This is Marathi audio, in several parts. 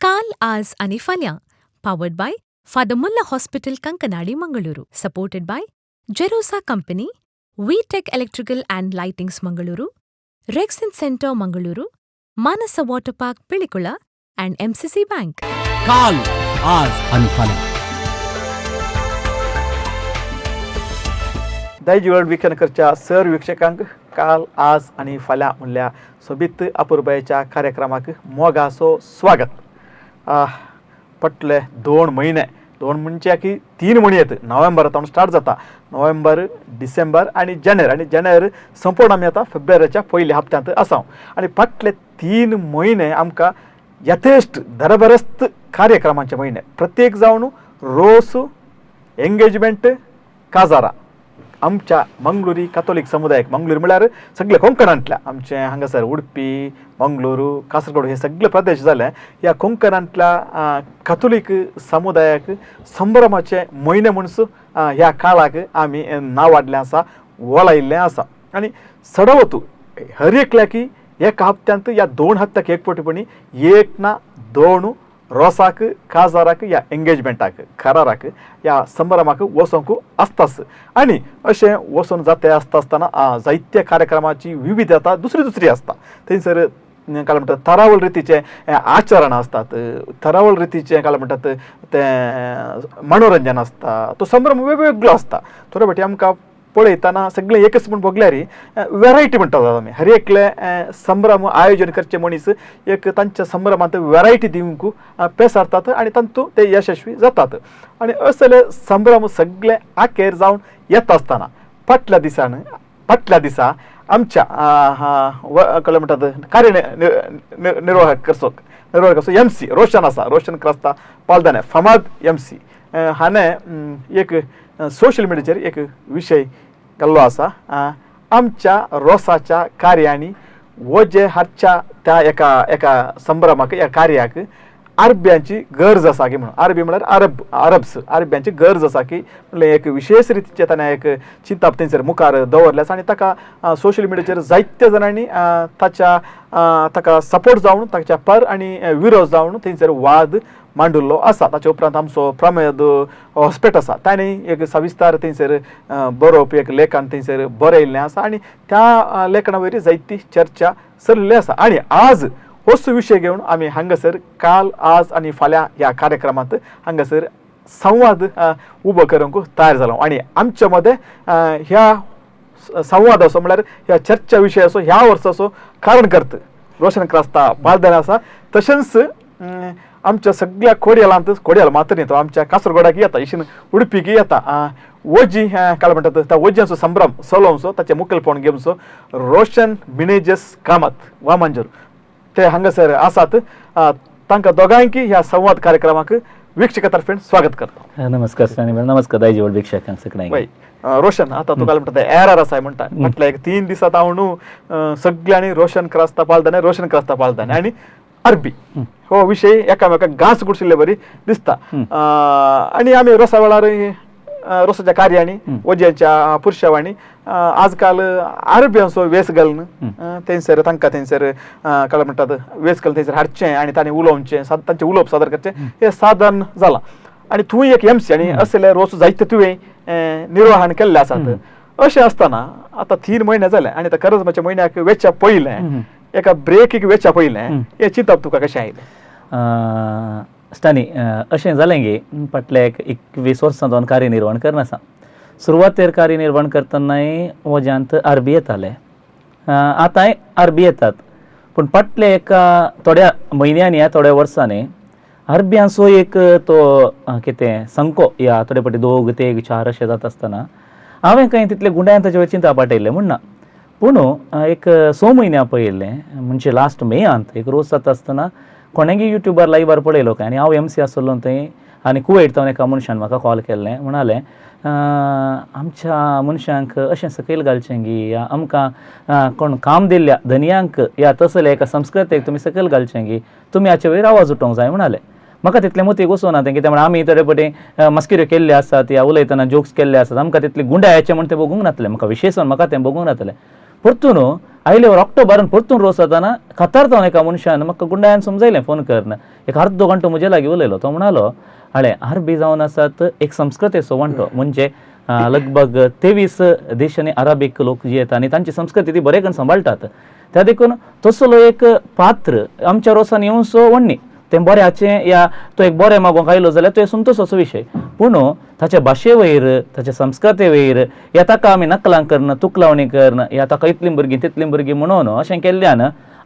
काल आज आणि फाल्यां powered by father Muller hospital Kankanady Mangaluru supported by Jerosa company V tech electrical and lightings Mangaluru rexine centre Mangaluru Manas water park Pilikula and MCC bank. काल आज आणि फाल्यां दायज वर्ल्ड विख्यानकरच्या सर वीक्षकांक काल आज आणि फाल्यां म्हणल्या सोबीत अपुरबायेच्या कार्यक्रमाक मोगासो स्वागत. पटले 2 महिने 2 म्हणजे की 3 म्हयने येत. नोव्हेंबरांतून स्टार्ट जाता. नोव्हेंबर, डिसेंबर आणि जानेर संपूर्ण आमी आतां फेब्रुवारीच्या पयल्या हप्त्यांत आसा आणि फाटले 3 महिने आमकां यथेश्ट भरभरस्त कार्यक्रमांचे म्हयने. प्रत्येक जावन रोस एंगेजमेंट काजारा आमच्या मंगळुरी कॅथोलिक समुदायाक. मंगळूर म्हळ्यार सगळे कोंकणांतल्या आमचे हांगासर उडपी, मंगळूरू, कासरगोड हे सगळे प्रदेश जाले. ह्या कोंकणांतल्या कॅथोलिक समुदायाक संभ्रमाचे म्हयने म्हणून ह्या काळाक आमी नांव वाडलें आसा, वळायिल्लें आसा. आनी सडवतू हर एकल्या की एका हप्त्यांत या 2 हप्त्याक एकपटपणी 1 ना 2 रोसाक, काजाराक या एंगेजमेंटाक, कराराक या संभ्रमाक वचोंक आसताच. आनी अशें वचून जाते आसतना जायत्या कार्यक्रमाची विविधता दुसरी आसता. थंयसर काय म्हणटात तरावळ रितीचे आचरण असतात, तरावळ रितीचे काय म्हणटात ते मनोरंजन असता. तो संभ्रम वेगवेगळो असता. थोडे फाटी आमकां पळयतना सगळे एकच म्हूण बगल्यार वेरायटी म्हणटात आमी. हर एकले संभ्रम आयोजन करचे मनीस एक तांच्या संभ्रमांत वेरायटी दिवंक पेसारतात आणि तांतूं ते यशस्वी जातात. आणि असले संभ्रम सगळे आखेर जावन येता आसतना फाटल्या दिसा आमच्या कळ्ळें म्हणटात कार्यनिर्वाहक करसो MC रोशन आसा, रोशन क्रास्ता पालदाने फामाद MC हाणें एक सोशल मिडियाचेर एक विशय घाल्लो आसा. आमच्या रोसाच्या कार्यांनी वजे हाडच्या त्या एका संभ्रमाक या कार्याक अरब्यांची गरज आसा की म्हणून. अरबी म्हळ्यार अरब्स अरब्यांची गरज आसा की म्हणल्यार एक विशेष रितीचे ताणें एक चिंता थंयसर मुखार दवरलें आसा. आनी ताका सोशल मिडियाचेर जायत्या जाणांनी ताका सपोर्ट जावन ताच्या पर आनी विरोध जावन थंयसर वाद मांडिल्लो आसा. ताचे उपरांत आमचो प्रमोद हॉस्पिटल आसा, ताणें एक सविस्तार थंयसर बरोवप एक लेखन थंयसर बरयल्लें आसा. आनी त्या लेखना वयरी जायती चर्चा चल्ली आसा. आनी आज होच विशय घेवन आमी हांगासर काल आज आनी फाल्यां ह्या कार्यक्रमांत हांगासर संवाद उबो करूंक तयार जालो. आनी आमचे मदें ह्या संवादाचो म्हळ्यार ह्या चर्चा विशयाचो ह्या वर्साचो कारणकर्त रोशन क्रास्ता बालदाने आसा. तशेंच आमच्या सगळ्या खोडयाल मात्र न्ही, तो आमच्या कासरगोडाक येता, इशीन उडपीक येता. वजी काय म्हणटात त्या वज्यांचो संभ्रम चलोवचो, ताचें मुखेलपण घेवचो रोशन मिनेजस कामत वामांजर ते हांगासर आसात. तांकां दोगांयकी ह्या संवाद कार्यक्रमाक वीक्षका तर्फेन स्वागत करता. नमस्कार नमस्कार दायज वर्ल्ड वीक्षकांक सगळ्यांक. रोशन आता तू काय म्हणटा एरर आसा म्हणटा म्हटल्यार एक 3 दिसां हांव न्हू सगळ्यांनी रोशन क्रास्ता पालदाने आणि अरबी हो विशय एकामेकाक घास गुडशिल्ले बरी दिसता. आणि आमी रोसा वेळार रोसाच्या कार्यांनी वज्यांच्या पुरुषावांनी आजकाल अरब्यांचो वेस घालून थंयसर तांकां थंयसर काय म्हणटात वेस घालून थंयसर हाडचें आनी तांणी उलोवचें, तांचें उलोवप सादर करचें हें साधन जालां. आनी थंय एक MC आनी असले रोस जायते तुवें निर्वाहन केल्ले आसात. अशें आसतना आतां 3 म्हयने जाले आनी आतां करजमाच्या म्हयन्याक वेच्या पयलें एका ब्रेकीक वेच्या पयलें हें चिंतप तुका कशें आयलें? स्टानी अशें जालें गे फाटल्या 21 वर्सां जावन कार्यनिर्वहण करना आसा. सुरवातेर कार्यनिर्वहण करतनाय वज्यांत अरबी येताले, आतांय अरबी येतात. पूण फाटल्या एका थोड्या म्हयन्यांनी थोड्या वर्सांनी अरब्यांचो एक तो कितें संको या थोडे फाटी 2, 3, 4 अशें जाता आसतना हांवें खंय तितले गुंड्यान ताचे वयर चिंता पाटयल्लें म्हणना. पूण एक 6 म्हयन्या पयलें म्हणजे लास्ट मेयांत एक रोज जाता आसतना कोणागे युट्यूबार लायव्हार पळयलो काय आनी हांव MC आसलो थंय आनी कुवेटांत एका मनशान म्हाका कॉल केल्लें. म्हणालें आमच्या मनशांक अशें सकयल घालचें गी, या आमकां कोण काम दिल्ल्या धनयांक या तसले एका संस्कृतेक तुमी सकयल घालचें गी, तुमी हाचे वयर आवाज उठोवंक जाय म्हणालें. म्हाका तितलें मतीक वचूना तें कित्याक आमी थोडे फाटी मस्किऱ्यो केल्ले आसात या उलयतना जोक्स केल्ले आसात, आमकां तितले गुंड्या याचे म्हण तें बगूंक नातलें, म्हाका विशेशून म्हाका तें बगूंक नातलें. परतून आयल्यावर ऑक्टोबरान परतून रोस जाताना कतारतावन एका मनशान म्हाका गुंडायान समजयलें फोन करून एक अर्द घंटो म्हजे लागीं उलयलो तो म्हणालो हळे आरबी जावन आसात एक संस्कृतेचो वांटो म्हणजे लगभग 23 देशांनी अराबिक लोक जे येतात आणि तांची संस्कृती ती बरें करून सांबाळटात त्या देखून तसलो एक पात्र आमच्या रोसान येवचो वण्णी तें बऱ्याचें या तो एक बरें मागोवंक आयलो जाल्यार तो संतोश असो विशय पूण ताच्या भाशे वयर ताच्या संस्कृते वयर या ताका आमी नकलां करना तुकलावणी करना या ताका इतलीं भुरगीं तितलीं भुरगीं म्हणून अशें केल्ल्यान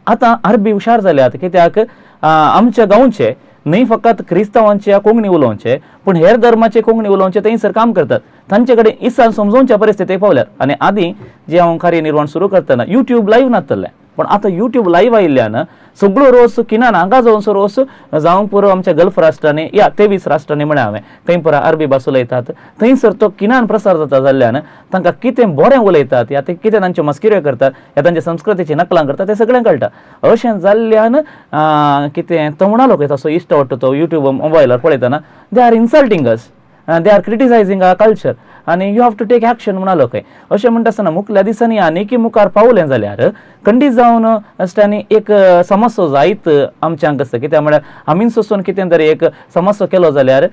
आतां आरबी हुशार जाल्यात कित्याक आमच्या गांवचे न्हय फकत क्रिस्तांवांचे कोंकणी उलोवचे पूण हेर धर्माचे कोंकणी उलोवचे थंयसर काम करतात तांचे कडेन इसान समजोवच्या परिस्थितीक पावल्यात आनी आदीं जे हांव कार्यनिर्वाण सुरू करतना युट्यूब लायव्ह नासतलें पण आतां युट्यूब लायव्ह आयिल्ल्यान सगळो रोस किनान हांगा जावनसो रोस जावंक पुरो आमच्या गल्फ राष्ट्रांनी या 23 राष्ट्रांनी म्हळें हांवें थंय पुरो अरबी भास उलयतात थंयसर तो किनान प्रसार जाता जाल्ल्यान तांकां कितें बरें उलयतात या ते कितें तांच्यो मस्किऱ्यो करतात या तांच्या संस्कृतीची नकलां करतात तें सगळें कळटा अशें जाल्ल्यान कितें तो म्हणालो पळय ताचो इश्ट आवडटा तो युट्यूब मोबायलार पळयतना they are insulting us they are criticizing our culture आनी you have to take action म्हणालो खंय अशें म्हणटा आसतना मुखल्या दिसांनी आनीक मुखार पावलें जाल्यार खंडीत जावन आसतना एक समस्या जायत आमच्या हांगा आसा कित्याक म्हळ्यार आमीन सोसून कितें तरी एक समस्या केलो जाल्यार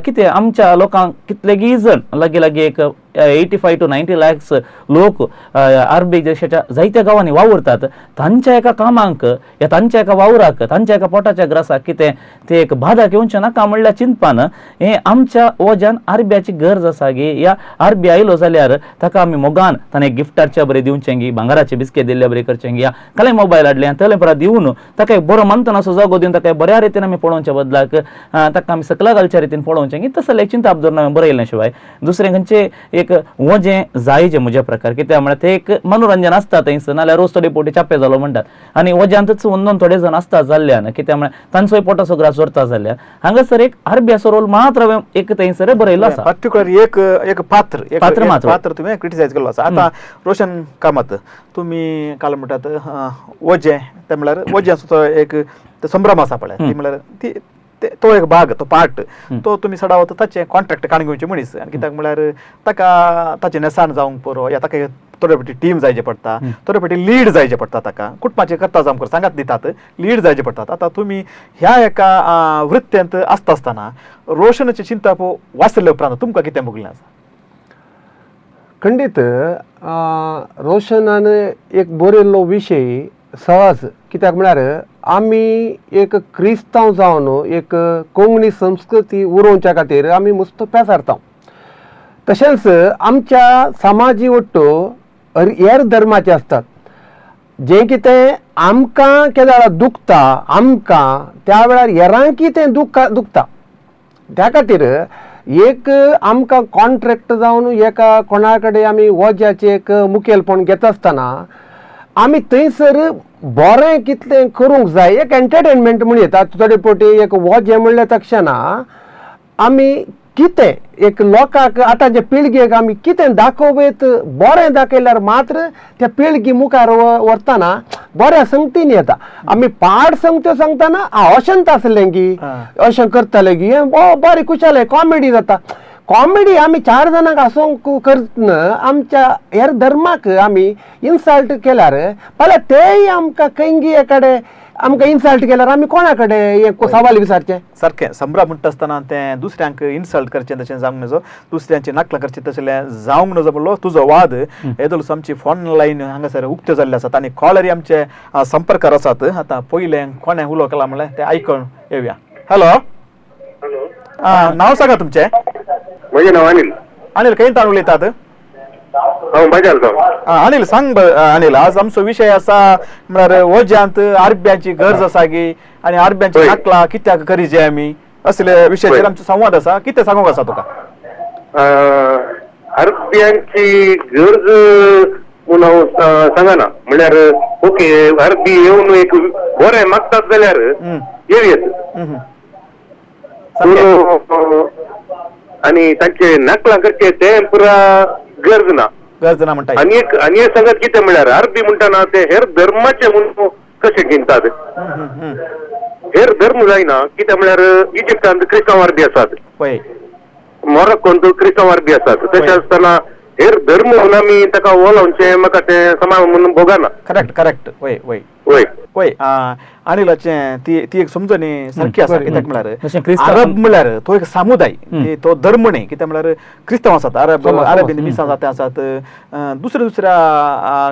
कितें आमच्या लोकांक कितलेगीय जण लागीं लागीं एक 85 to 90 lakhs लोक अरबी देशाच्या जायत्या गांवांनी वावुरतात तांच्या एका कामांक या तांच्या एका वावराक तांच्या एका पोटाच्या ग्रासाक कितें ते एक बाधक येवचें नाका म्हणल्यार चिंतपान हें आमच्या वजान अरब्याची गरज आसा गे या अरबी आयलो जाल्यार ताका आमी मोगान ताणें गिफ्टारच्या बरें दिवचें गी भांगराचे बिस्केट दिल्ले बरें करचें गी या खंय मोबायल हाडलें तले परत दिवन ताका एक बरो मानतना जागो दिवन ताका बऱ्या रितीन आमी पळोवच्या बदलाक ताका आमी सकला घालच्या रितीन पळोवचें गी तसलें चिंता आबदूर हांवें बरयलें शिवाय दुसरें खंयचें एक वजें जायजें म्हज्या प्रकार कित्याक म्हळ्यार तें एक मनोरंजन आसता थंयसर नाल्यार रोज थोडे पोटी चाप्पे जालो म्हणटात आनी वज्यांतच वंदोन थोडे जण आसता जाल्ल्यान कित्याक म्हळ्यार तांचोय पोटाचो ग्रास जोडटा जाल्यार हांगासर एक अरब्याचो रोल मात्र हांवें एक थंयसर बरयलो आसा पर्टिक्युलर एक पात्र तुम्ही क्रिटिसायज केलो आसा आतां रोशन कामत तुमी काल म्हणटात वजें ते म्हळ्यार वज्यांचो एक संभ्रम आसा पळय ती म्हळ्यार तो एक भाग तो पार्ट तो तुम्ही सडावता ताचे कॉन्ट्रॅक्ट काण घेवचे मनीस आनी कित्याक म्हळ्यार ताका ताचे नेसाण जावंक पुरो या ताका थोडे फावटी टीम जायचे पडटा थोडे फावटी लीड जायचे पडटा ताका कुटुंबाचे करता जावंक सांगात दितात लीड जायचे पडटात आतां तुमी ह्या एका वृत्त्यांत आसता आसतना रोशनाची चिंता वाचले उपरांत तुमकां कितें भोगलें आसा खंडीत रोशनान एक बरयल्लो विशय सहज कित्याक म्हळ्यार आमी एक क्रिस्तांव जावन एक कोंकणी संस्कृती उरोवच्या खातीर आमी मस्त पेसारता तशेंच आमच्या समाजी वट्टो हेर धर्माचे आसतात जें कितें आमकां केन्ना दुखता आमकां त्या वेळार हेरांक तें दुखता त्या खातीर एक आमकां कॉन्ट्रॅक्ट जावन एका कोणा कडेन आमी वज्याचें एक मुखेलपण घेता आसतना आमी थंयसर बरें कितलें करूंक जाय एक एंटरटेनमेंट म्हण येता थोडे फावटी एक वजें म्हणल्या तक्षणा आमी कितें एक लोकांक आतांच्या पिळगेक आमी कितें दाखोवत बरें दाखयल्यार मात्र त्या पिळगी मुखार व्हरतना बऱ्या संगतीन येता आमी पाड संगत्यो सांगतना अशेंत आसलें गी अशें करतलें गी बरें कुशालें कॉमेडी जाता कॉमेडी आमी 4 जाणांक आसोंक करतना आमच्या हेर धर्माक आमी इन्सल्ट केल्यार फाल्यां तेय आमकां खंयगी कडेन आमकां इन्सल्ट केल्यार आमी कोणा कडेन सवाल विचारचे सारकें संभ्रम म्हणटा आसतना तें दुसऱ्यांक इन्सल्ट करचें तशें जावंक नजो दुसऱ्यांची नकलां करचें तशें जावंक नजो म्हणलो तुजो वाद येदोलूच आमची फोन लायन हांगासर उक्त्यो जाल्ले आसात आनी कॉलरी आमचे संपर्कार आसात आतां पयलें कोणें उलो केला म्हणल्यार तें आयकून येवया हॅलो नांव सांगा तुमचें म्हजें नांव अनिल खंय ताण उलयतात अनिल सांग अनिल आज आमचो विशय आसा म्हळ्यार वज्यांत अरब्यांची गरज आसा गी आनी अरब्यांची नकलां कित्याक करीचे आमी असले विशयाचेर आमचो संवाद आसा कितें सांगूंक आसा तुका अरब्यांची गरज म्हूण हांव सांगना म्हळ्यार ओके अरबी येवन एक बरें मागतात जाल्यार येवयेत आनी तांचे नकलां करचे तें पुरा गरज ना म्हणटा आनी एक सांगत कितें म्हळ्यार अरबी म्हणटाना ते हेर धर्माचे म्हणून कशें गिनतात हेर धर्म जायना कित्याक म्हळ्यार इजिप्टांत क्रिस्तांव अरबी आसात मोरक्कोंत क्रिस्तांव अरबी आसात तशें आसतना हेर धर्म म्हणून आमी ताका हो लावचे म्हाका ते समान म्हणून भोगाना. करेक्ट वय वय वय वय अनिलाचे ती एक समजणी सारखी आसा. कित्याक जशें म्हळ्यार क्रिस्तांव- अरब म्हळ्यार तो एक समुदाय, तो धर्म न्ही. कित्याक म्हळ्यार क्रिस्तांव आसात, अरबीन मिसां जाते आसात, दुसऱ्या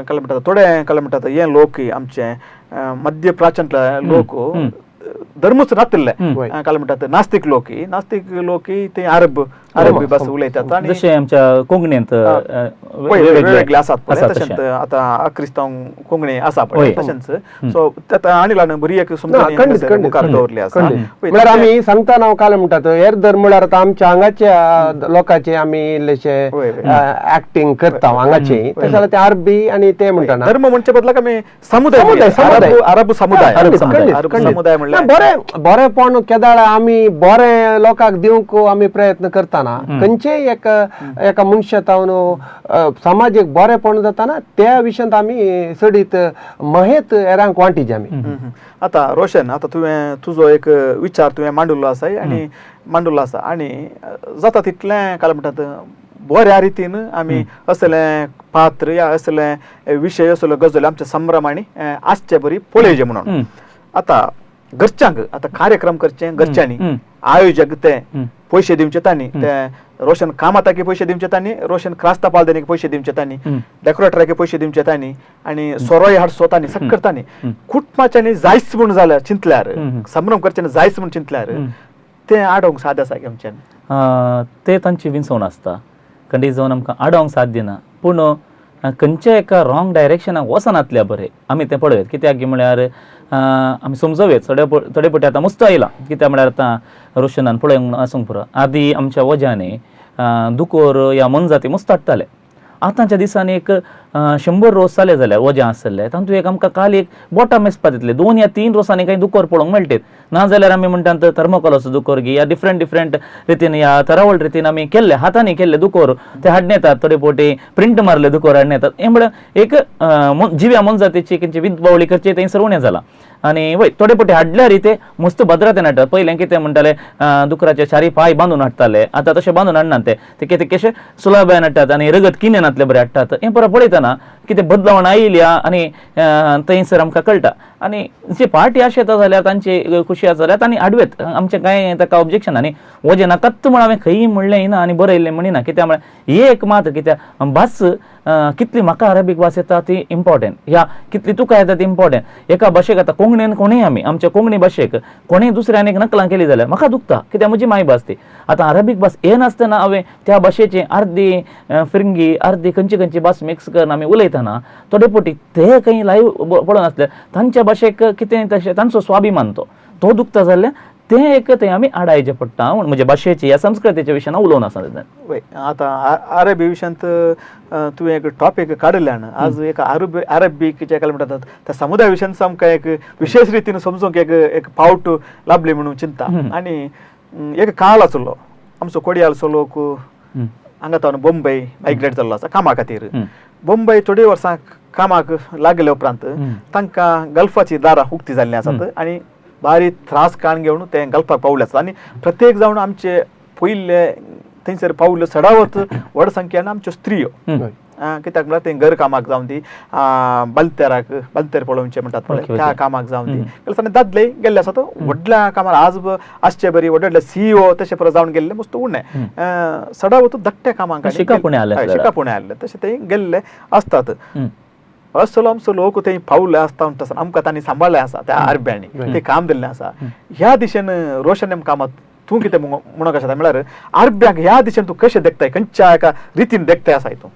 काय म्हणटात थोडे काय म्हणटात हे लोक आमचे मध्य प्राच्यांतले लोक धर्मच नातिल्ले काय म्हणटात नास्तिक लोक ते अरबी भास उलयतात आणि जशें आमच्या कोंकणींत वेगवेगळे आसात पळय. तशेंच आतां क्रिस्तांव कोंकणी आसा पळय तशेंच. सो आनिलान बरी एक समजणी मुखार दवरली आसा. म्हळ्यार आमी सांगतना काय म्हणटात हेर धर्म म्हळ्यार आतां आमच्या हांगाच्या लोकांचे आमी इल्लेशे ऍक्टिंग करता हांगाचे, तशें जाल्यार ते अरबी आनी ते म्हणटाना धर्म म्हणचे बदला आमी समुदाय अरब समुदाय म्हणल्यार बरेपण केदाळ आमी बरे लोकांक दिवंक आमी प्रयत्न करताना खंयचे एका मनशात समाजीक बरेपण जाताना त्या विशयांत आमी सडीत महेत हेरांक वांटीचे आमी. आता रोशन, आता तुवें तुजो एक विचार तुवें मांडुल्लो आसा आणि जाता तितलें काय म्हणटात बऱ्या रितीन आमी असले पात्र या असले विशय असले गजाली आमच्या संभ्रमाणी आसचे बरी पळयचे म्हणून. आता घरच्यांक आता कार्यक्रम करचे घरच्यांनी, आयोजक ते पयशे दिवचे तांणी, ते रोशन कामाताके पयशे दिवचे तांणी, रोशन क्रास्ता पालदेनीक पयशे दिवचे तांणी, डेकोरेटराके पयशे दिवचे तांणी आणि सोरोय हाडसो तांणी सगळें करतांनी. कुटुंबाच्यांनी जायच म्हूण जाल्यार चिंतल्यार, संभ्रम करच्यांनी जायच म्हूण चिंतल्यार ते आडोवंक साद आसा आमच्यान. ते तांची विंसवण आसता, खंडीत जावन आमकां आडोवंक साध्य ना. पूण खंयच्या एका रॉंग डायरेक्शनाक वचनातल्या बरें आमी तें पळयत. कित्याक म्हळ्यार आमी समजोवेत थोडे पटी आतां मुस्त आयला. कित्याक म्हळ्यार आतां रोशनान पळोवंक आसूंक पुरो आदी आमच्या वजांनी दुकोर या मनजाती मुस्त हाडटाले. आतांच्या दिसांनी एक 100 रोस जाले जाल्यार वजां आसतले तातूंत एक आमकां काल एक बोटां मेजपा दितले 2 या 3 रोसांनी काही दुकोर पळोवंक मेळटेत. नाजाल्यार आमी म्हणटात थर्मोकोलाचो दुकोर घे या डिफरंट रितीन या तरावळ रितीन आमी केल्ले हातांनी केल्ले दुकोर ते हाडून येतात. थोडे पोटी प्रिंट मारले दुकोर हाडून येतात. हे म्हळ्यार एक जिव्या मनजातीची खंयची विधबावळी करची थंयसर उणें जाला. आनी वय थोडे पोटी हाडल्यार ते मस्त भद्रातेन हाडटात. पयलें कितें म्हणटाले दुकराचे चारी पांय बांदून हाडटाले, आतां तशें बांदून हाडनात. ते कितें कशें सुलाबान हाडटात आनी रगत किनेनातले बरें हाडटात. हें परत पळयतना कितें बदलावण आयल्या आनी थंयसर आमकां कळटा. आनी जे पार्टी आशें येता जाल्यार तांची खुशी आसा जाल्यार तांणी हाडवेत. आमचें कांय ताका ऑब्जेक्शन आनी वजें नाकात म्हण हांवें खंयी म्हणलें ना आनी बरयलें म्हणिना. कित्याक म्हळ्यार ही एक मात कित्याक भास कितली म्हाका अरेबीक भास येता ती इम्पॉर्टंट, ह्या कितली तुका येता ती इम्पॉर्टंट. एका भाशेक आतां कोंकणीन कोणेंय आमी आमच्या कोंकणी भाशेक कोणेंय दुसऱ्यान एक नकलां केली जाल्यार म्हाका दुखता. कित्याक म्हजी मायभास ती. आतां अरेबीक भास हे नासतना हांवें त्या भाशेची अर्दी फिरंगी अर्दी खंयची भास मिक्स करून आमी उलयतना थोडे पटी ते खंय लायव्ह पळोवन आसल्यार तांच्या भाशेक कितें तशें तांचो स्वाभिमान तो दुखता जाल्यार ते एक थंय आमी आडायचें पडटा. म्हणजे भाशेची ह्या संस्कृतीच्या विशयान उलोवन आसा. आतां अरबी विशयांत तुवें एक टॉपीक काडिल्ल्यान आज एक अरबीक जे काय म्हणटात त्या समुदाय विशयान आमकां एक विशेष रितीन समजूंक एक फावट लाभली म्हणून चिंता. आनी एक काळ आसलो आमचो कोडयालचो लोक हांगा बॉम्बे मायग्रेट जाल्लो आसा कामा खातीर. बॉम्बे थोडी वर्सां कामाक लागले उपरांत तांकां गल्फाची दारां उक्ती जाल्लीं आसात आनी बारी त्रास काण घेवन ते गल्फाक पावले आसात. आनी प्रत्येक जावन आमचे पयले थंयसर पावले सडावत व्हड संख्येन आमच्यो स्त्रियो. कित्याक म्हळ्यार ते घर कामाक जावन दी बलतेर पळोवचे म्हणटात पळय त्या कामाक जावन दी दादले गेल्ले आसात व्हडल्या कामार. आज आसचे बरी व्हडले CEO तशे परत जावन गेल्ले मस्त उणे सडावत धाकट्या कामाक शिकापुणे आसले तशे ते गेल्ले असतात. असलो आमचो लोक थंय पावले आसता म्हणटा आमकां तांणी सांबाळ्ळे आसा त्या अरब्यांनी ते काम दिल्लें आसा. ह्या दिशेन रोशन आमकां तूं कितें म्हणूंक आसा म्हळ्यार अरब्यांक ह्या दिशेन तूं कशें देखताय खंयच्या एका रितीन देखताय आसा तूं?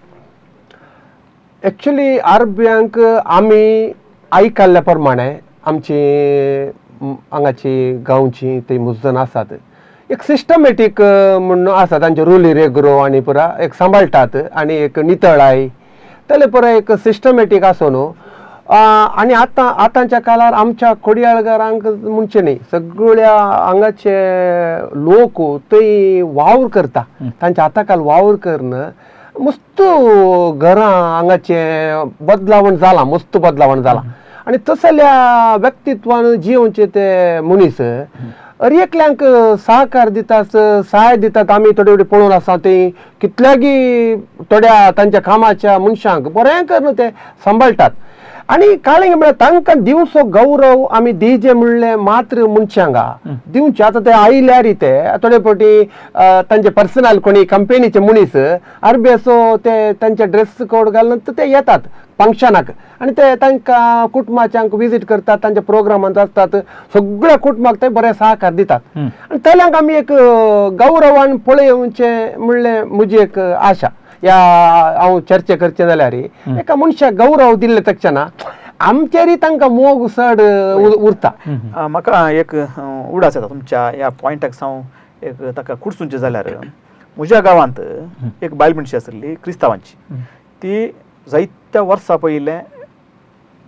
एक्चुअली अरब्यांक आमी आयकल्ल्या प्रमाणे आमची हांगाची गांवची ते मुजन आसात एक सिस्टमॅटीक म्हणून आसा तांचे रुली रेग्रो आनी पुरा एक सांबाळटात आनी एक नितळाय तेले पुरा एक सिस्टमॅटीक आसो न्हू. आनी आतांच्या काळार आमच्या कोडयाळकारांक म्हणचे न्ही सगळ्या हांगाचे लोक थंय वावर करता. तांच्या आतां वावर करन मस्त घरां हांगाचे बदलावण जाला मस्त बदलावण जाला. आनी तसल्या व्यक्तित्वान जिवचे ते मनीस एकल्यांक सहकार दितात सहाय दितात आमी थोडे थोडे पळोवन आसा ते कितल्यागी थोड्या तांच्या कामाच्या मनशांक बरें करून ते सांबाळटात आणि काळेंगे म्हळ्यार तांकां दिवचो गौरव आमी दिजे म्हणले मात्र मनशांगा दिवचे आतां ते आयल्यार ते थोडे फावटी तांचे पर्सनल कोणी कंपनीचे मनीस अरबेचो ते तांचे ड्रेस कोड घालून ते येतात फंक्शनाक आणि ते तांकां कुटुंबाच्यांक विजीट करतात तांच्या प्रोग्रामांत आसतात सगळ्या कुटुंबाक ते बरे सहकार दितात आणि तेल्यांक आमी एक गौरवान पळोवचे म्हणले म्हजी एक आशा या हांव चर्चा करचें जाल्यार एका मनशाक गौरव दिल्ले तक्षणा आमचेरी तांकां मोग चड उरता. म्हाका एक उडास येता तुमच्या ह्या पॉयंटाक हांव एक ताका कुडसूंचें जाल्यार म्हज्या गांवांत एक बायल मनशी आसली क्रिस्तांवांची ती जायत्या वर्सां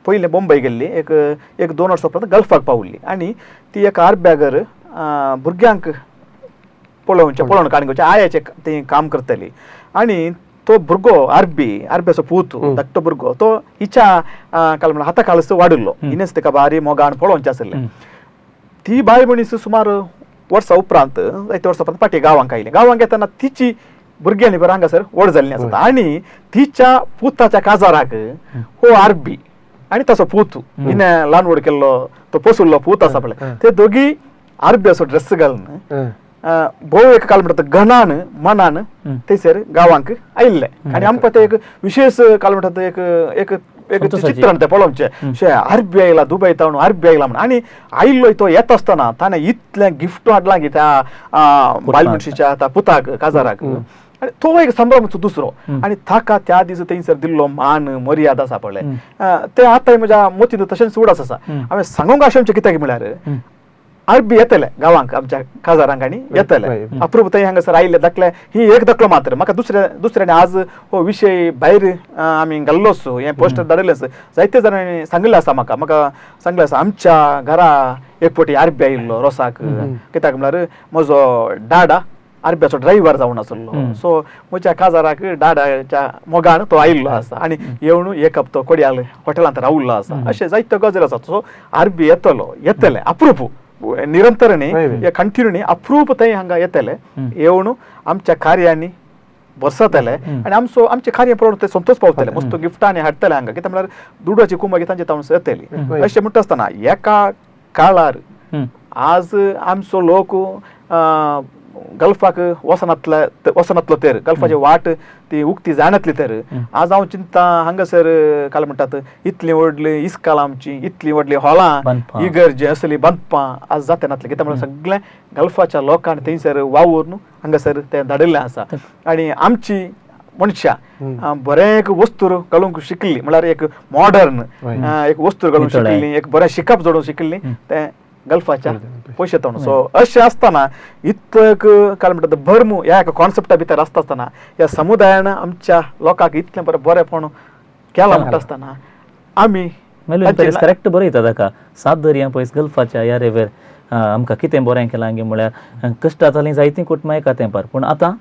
पयले मुंबय गेल्ली एक 2 वर्सां उपरांत गल्फाक पावल्ली आनी ती एका आर्ब्यागर भुरग्यांक पळोवन काणकोचे आयाचे ती काम करतली आनी तो भुरगो आर्ब्याचो पूत धाकटो भुरगो तो हिच्या हाता काळस वाडिल्लो हिनेच ताका बारी मोगान पळोवचें आसलें. ती बायल मनीस सुमार वर्सां उपरांत जायत्या वर्सां उपरांत पाटी गांवांक आयली. गांवांक येतना तिची भुरगीं आनी बरें हांगासर व्हड जाल्लीं आसता आनी तिच्या पुताच्या काजाराक हो आर्बी आनी ताचो पूत हिने ल्हान व्हड केल्लो तो पसुल्लो पूत आसा पळय ते दोगी आर्ब्याचो ड्रेस घालून भोव एक काल म्हणटा घनान मनान थंयसर गांवांक आयिल्ले आनी आमकां ते एक विशेष काल म्हणटा एक चित्रण ते पळोवचें आर्बी आयला दुबय तावन आर्बी आयला म्हणून आनी आयिल्लो तो येता आसतना ताणें इतलें गिफ्ट हाडलां की त्या बायल मनशीच्या त्या पुताक काजाराक आनी तो एक संभ्रमचो दुसरो आनी ताका त्या दीस थंयसर दिल्लो मान मर्यादा आसा पळय ते आतां म्हज्या मतीन तशेंच उडास आसा. हांवें सांगूंक अशें कित्याक म्हळ्यार आर्बी येतले गांवांक आमच्या काजारांक आनी येतले अप्रूप थंय हांगासर आयिल्ले दाखले ही एक दाखलो मात्र म्हाका दुसऱ्याने आज हो विशय भायर आमी घाल्लोच हें पोस्टर धाडिल्लें जायते जाणांनी सांगिल्लें आसा म्हाका सांगलें आसा आमच्या घरा एक फावटी आर्बी आयिल्लो रोसाक कित्याक म्हळ्यार म्हजो डाडा आर्ब्याचो ड्रायव्हर जावन आसलो सो म्हज्या काजाराक डाडाच्या मोगान तो आयिल्लो आसा आनी येवन एक हप्तो कोडयाल हॉटेलांत रावल्लो आसा अशें जायत्यो गजाली आसात. सो आर्बी येतले अप्रूप निरंतर न्ही कंटिन्यू न्ही अप्रूप थंय हांगा येतले येवन आमच्या कार्यांनी बसतले आनी आमचे कार्य पळोवन ते संतोष पावतले मस्त गिफ्टांनी हाडटले हांगा कित्याक म्हळ्यार दुडाची कुंभ तांचे तावन येतली अशें म्हणटा आसतना एका काळार आज आमचो लोक गल्फाक वचनातलो तर गल्फाची वाट ती उक्ती जायनातली तर आज हांव चिंता हांगासर काल म्हणटात इतली व्हडली इस्काल आमची इतली व्हडली हॉलां इगर्जी असली बांदपां आज जाता नातली कित्याक म्हळ्यार सगळ्या गल्फाच्या लोकांनी थंयसर वावून हांगासर ते धाडिल्लें आसा आनी आमची मनशां बरें एक वस्तूर घालूंक शिकली म्हळ्यार एक मॉडर्न एक वस्तूर घालूंक शिकली एक बरें शिकप जोडून शिकली ते गल्फाच्या पयशे तावन. सो अशें आसतना इतलो काल म्हणटा भरमू ह्या एका कॉन्सेप्टा भितर आसता आसतना ह्या समुदायान आमच्या लोकांक इतलें बरेंपण केलां म्हणटा आसतना आमी करेक्ट बरयता ताका 7 दर्या पयस गल्फाच्या ह्या रेवेर आमकां कितें बरें केलां गे म्हळ्यार कश्टां जालीं जायतीं कुटुंबां एका तेंपार पूण आतां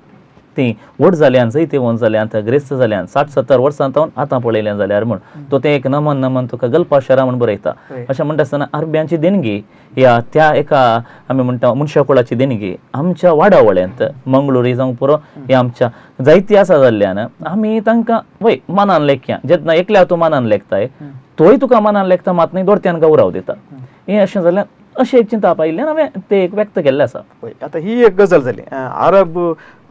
ती व्हड जाल्यान जैते वंश जाल्यान ग्रेस्त जाल्यान 60-70 वर्सां तावन आतां पळयलें जाल्यार म्हण तो ते एक नमन तुका गल्फा शहरा म्हण बरयता अशें म्हणटा आसतना आर्ब्यांची देणगी या त्या एका आमी म्हणटा मनशाकुळाची देणगी आमच्या वाडावळ्यांत मंगळुरी जावं पुरो हे आमच्या जायती आसा जाल्ल्यान आमी तांकां वय मानान लेखया जेन्ना एकल्या तूं मानान लेखताय तोय तुका मानान लेखता मात न्ही दोरत्यान गौरव दिता हें अशें जाल्यार अशें एक चिंता आयिल्ल्यान हांवें ते एक व्यक्त केल्लें आसा. आतां ही एक गजाल जाली अरब